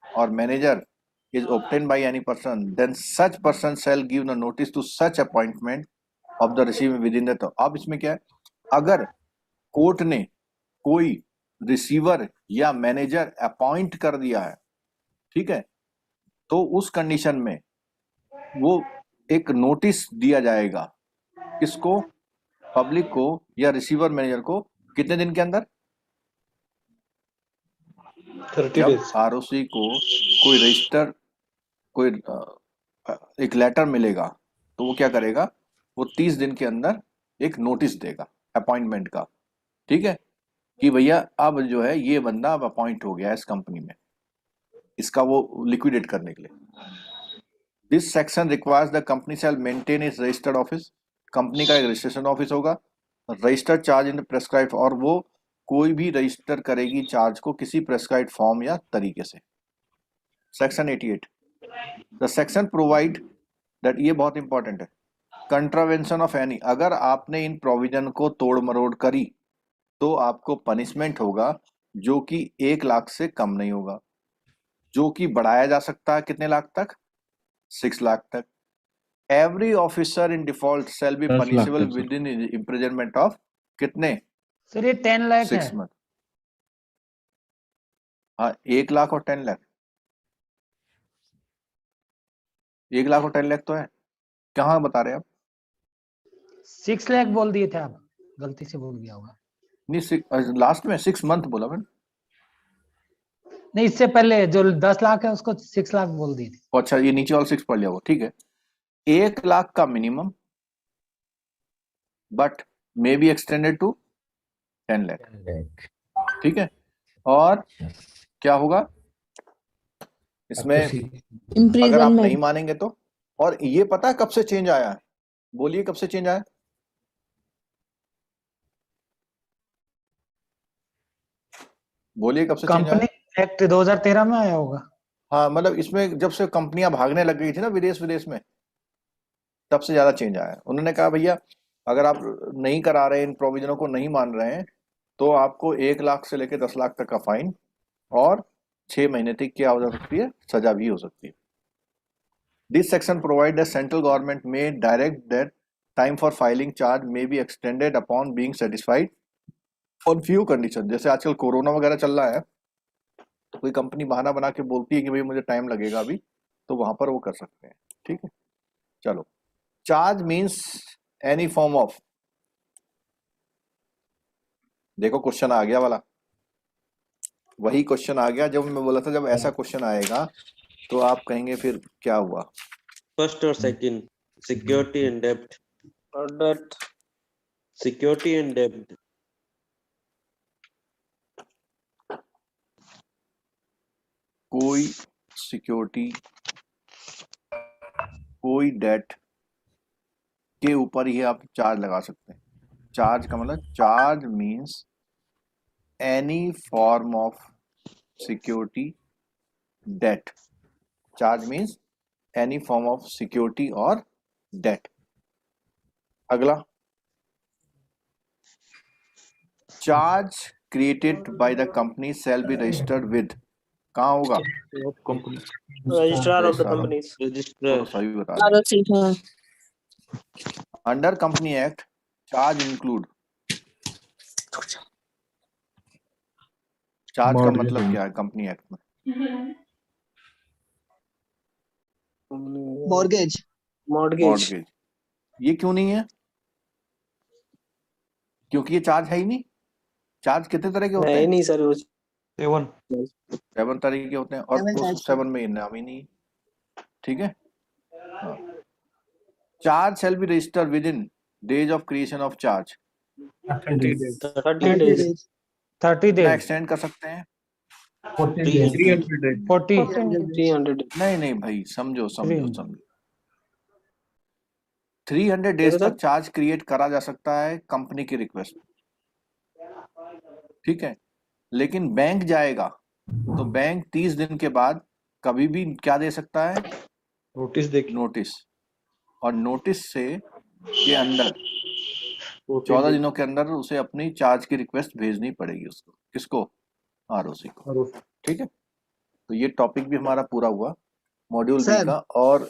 or manager is obtained by any person, then such person shall give the notice to such appointment of the receiver within the। अब इसमें क्या है, अगर court ने कोई receiver या manager appoint कर दिया है, ठीक है, तो उस कंडीशन में वो एक नोटिस दिया जाएगा किसको, पब्लिक को या रिसीवर मैनेजर को, कितने दिन के अंदर? 30 जब days. आरओसी को कोई रजिस्टर कोई एक लेटर मिलेगा तो वो क्या करेगा, वो 30 दिन के अंदर एक नोटिस देगा अपॉइंटमेंट का। ठीक है, कि भैया अब जो है ये बंदा अब अपॉइंट हो गया है इस कंपनी में, इसका वो लिक्विडेट करने के लिए। This section requires the company shell maintain its registered office. Company का एक रजिस्ट्रेशन ऑफिस होगा, रजिस्टर्ड चार्ज इन प्रेस्क्राइब, और वो कोई भी रजिस्टर करेगी चार्ज को किसी प्रेस्क्राइब्ड फॉर्म या तरीके से। Section 88, the section provide that, ये बहुत इंपॉर्टेंट है, कंट्रावेंशन ऑफ एनी, अगर आपने इन प्रोविजन को तोड़ मरोड़ करी तो आपको पनिशमेंट होगा जो कि 1 लाख से कम नहीं होगा, जो कि बढ़ाया जा सकता है कितने लाख तक, 6 लाख तक। Every officer in default shall be punishable with in imprisonment of कितने, सर ये 10 लाख है। 6 मंथ। हाँ 1 लाख और 10 लाख। 1 लाख और 10 लाख तो है, कहाँ बता रहे हैं आप? 6 लाख बोल दिए थे आप, गलती से बोल गया होगा। नहीं, लास्ट में 6 मंथ बोला मैंने। नहीं, इससे पहले जो 10 लाख है उसको 6 लाख बोल दिए थे। अच्छा, ये नीचे वाला 6 पढ़ लिया वो, ठीक है। 1 लाख का minimum, but may be extended to 10 lakh, ठीक है। और क्या होगा इसमें अगर आप Imprisonment. नहीं मानेंगे तो? और ये पता है कब से चेंज आया है? बोलिए कब से चेंज आया? बोलिए कब से चेंज आया? कंपनी एक्ट 2013 में आया होगा। हाँ, मतलब इसमें जब से कंपनियां भागने लग गई थी ना विदेश में, तब से ज्यादा चेंज आया है। उन्होंने कहा भैया अगर आप नहीं करा रहे, इन प्रोविजनों को नहीं मान रहे हैं, तो आपको 1 लाख से लेकर 10 लाख तक का फाइन और 6 महीने तक क्या हो सकती है, सजा भी हो सकती है। This section provide the central government may direct that time for filing charge may be extended upon being satisfied on few condition. जैसे आजकल कोरोना वगैरह चल रहा है, तो कोई कंपनी बहाना बना के बोलती है कि भाई मुझे टाइम लगेगा अभी, तो वहां पर वो कर सकते हैं, ठीक है। चलो, charge means any form of, देखो क्वेश्चन आ गया वाला, वही क्वेश्चन आ गया जब मैं बोला था जब ऐसा क्वेश्चन आएगा तो आप कहेंगे फिर क्या हुआ। फर्स्ट और सेकंड, सिक्योरिटी एंड डेब्ट, और डेट सिक्योरिटी एंड डेब्ट। कोई सिक्योरिटी, कोई डेट के ऊपर ही आप चार्ज लगा सकते हैं। चार्ज का मतलब, charge means any form of security debt. Charge means any form of security और डेट। अगला, charge created by the company shall be registered with, कहाँ होगा? Company registrar of the registrar. Companies. वो तो सही बता रहे हैं। Under company act charge include, charge का मतलब क्या है कंपनी एक्ट में? मॉर्गेज। मॉर्गेज। ये क्यों नहीं है? क्योंकि ये चार्ज है ही नहीं। चार्ज कितने तरह के होते हैं? नहीं सर, 7 तरह के होते हैं, और 7 207 में ये नाम ही नहीं है, ठीक है। Charge shell be registered with in days of creation of charge. 30 30 days। days। 30 कितना days। एक्सटेंड कर सकते हैं? 40 300 नहीं भाई, समझो 300। 300 डेज तक चार्ज क्रिएट करा जा सकता है कंपनी की रिक्वेस्ट, ठीक है। लेकिन बैंक जाएगा तो बैंक 30 दिन के बाद कभी भी क्या दे सकता है? नोटिस देखिए। नोटिस। और नोटिस से के अंदर 14 दिनों के अंदर उसे अपनी चार्ज की रिक्वेस्ट भेजनी पड़ेगी उसको। किसको? आरओसी को, ठीक है। तो ये टॉपिक भी हमारा पूरा हुआ मॉड्यूल बी सर, का। और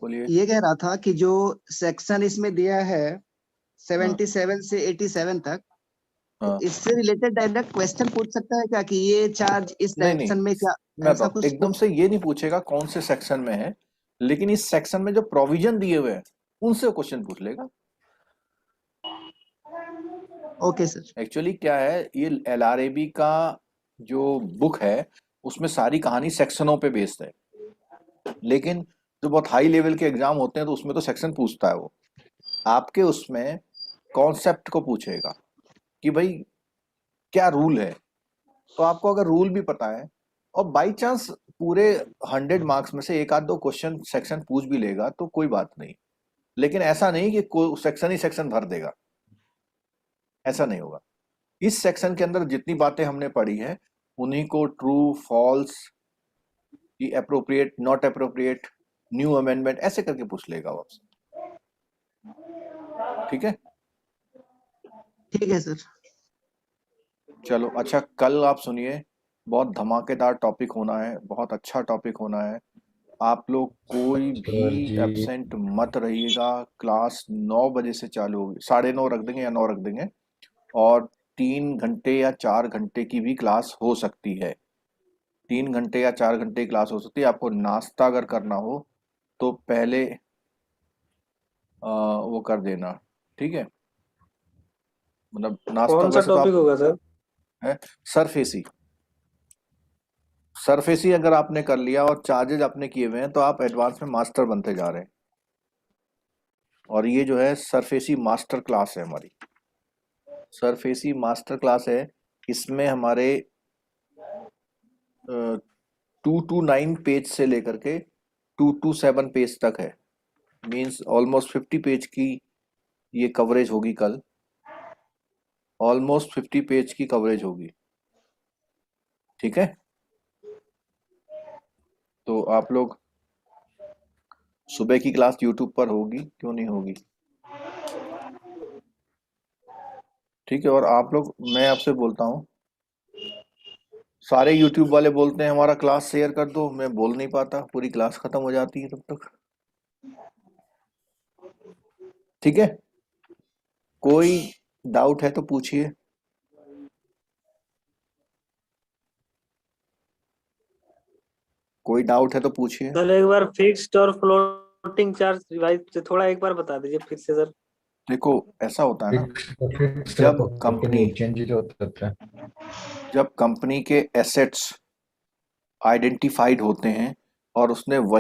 बोलिए। ये कह रहा था कि जो सेक्शन इसमें दिया है 77 से 87 तक, तो इससे रिलेटेड डायरेक्ट क्वेश्चन पूछ सकता है क्या कि ये चार्ज इस सेक्शन में क्या, मैं ऐसा तो कुछ? एकदम से ये नहीं पूछेगा कौन से सेक्शन में है, लेकिन इस सेक्शन में जो प्रोविजन दिए हुए हैं उनसे क्वेश्चन पूछ लेगा। Okay sir. एक्चुअली क्या है, ये LRAB का जो बुक है उसमें सारी कहानी सेक्शनों पे बेस्ड है, लेकिन जो बहुत हाई लेवल के एग्जाम होते हैं तो उसमें तो सेक्शन पूछता है वो। आपके उसमें कॉन्सेप्ट को पूछेगा कि भाई क्या रूल है। तो आपको अगर रूल भी पता है और बाई चांस पूरे 100 मार्क्स में से 1 आध 2 क्वेश्चन सेक्शन पूछ भी लेगा तो कोई बात नहीं, लेकिन ऐसा नहीं कि सेक्शन ही सेक्शन भर देगा, ऐसा नहीं होगा। इस सेक्शन के अंदर जितनी बातें हमने पढ़ी है उन्हीं को true, false, appropriate, not appropriate, new amendment ऐसे करके पूछ लेगा वो आपसे, ठीक है। ठीक है सर। चलो अच्छा, कल आप सुनिए, बहुत धमाकेदार टॉपिक होना है, बहुत अच्छा टॉपिक होना है। आप लोग कोई भी एब्सेंट मत रहिएगा। क्लास 9 बजे से चालू होगी, 9:30 रख देंगे या 9 रख देंगे, और 3 घंटे या 4 घंटे की भी क्लास हो सकती है। 3 घंटे या 4 घंटे की क्लास हो सकती है। आपको नाश्ता अगर करना हो तो पहले वो कर देना, ठीक है। मतलब नाश्ता कौन सा वैसे तो टॉपिक आप होगा सर? है सरफेसी। सरफेसी अगर आपने कर लिया और चार्जेज आपने किए हुए हैं तो आप एडवांस में मास्टर बनते जा रहे हैं। और ये जो है सरफेसी मास्टर क्लास है हमारी, सरफेसी मास्टर क्लास है। इसमें हमारे 2 to 9 पेज से लेकर के 2 to 7 पेज तक है। मींस ऑलमोस्ट 50 पेज की ये कवरेज होगी कल, ऑलमोस्ट 50 पेज की कवरेज होगी, ठीक है। तो आप लोग सुबह की क्लास यूट्यूब पर होगी, क्यों नहीं होगी, ठीक है। और आप लोग, मैं आपसे बोलता हूँ, सारे यूट्यूब वाले बोलते हैं हमारा क्लास शेयर कर दो, मैं बोल नहीं पाता, पूरी क्लास खत्म हो जाती है तब तक, ठीक है। कोई डाउट है तो पूछिए। कोई डाउट है तो पूछिए। सर एक बार फिक्स्ड और फ्लोटिंग चार्ज रिवाइज थोड़ा एक बार बता दीजिए फिर से सर। देखो ऐसा होता है ना, फिक्स जब कंपनी चेंजेस होता है। जब कंपनी के एसेट्स आइडेंटिफाइड होते हैं और उसने वही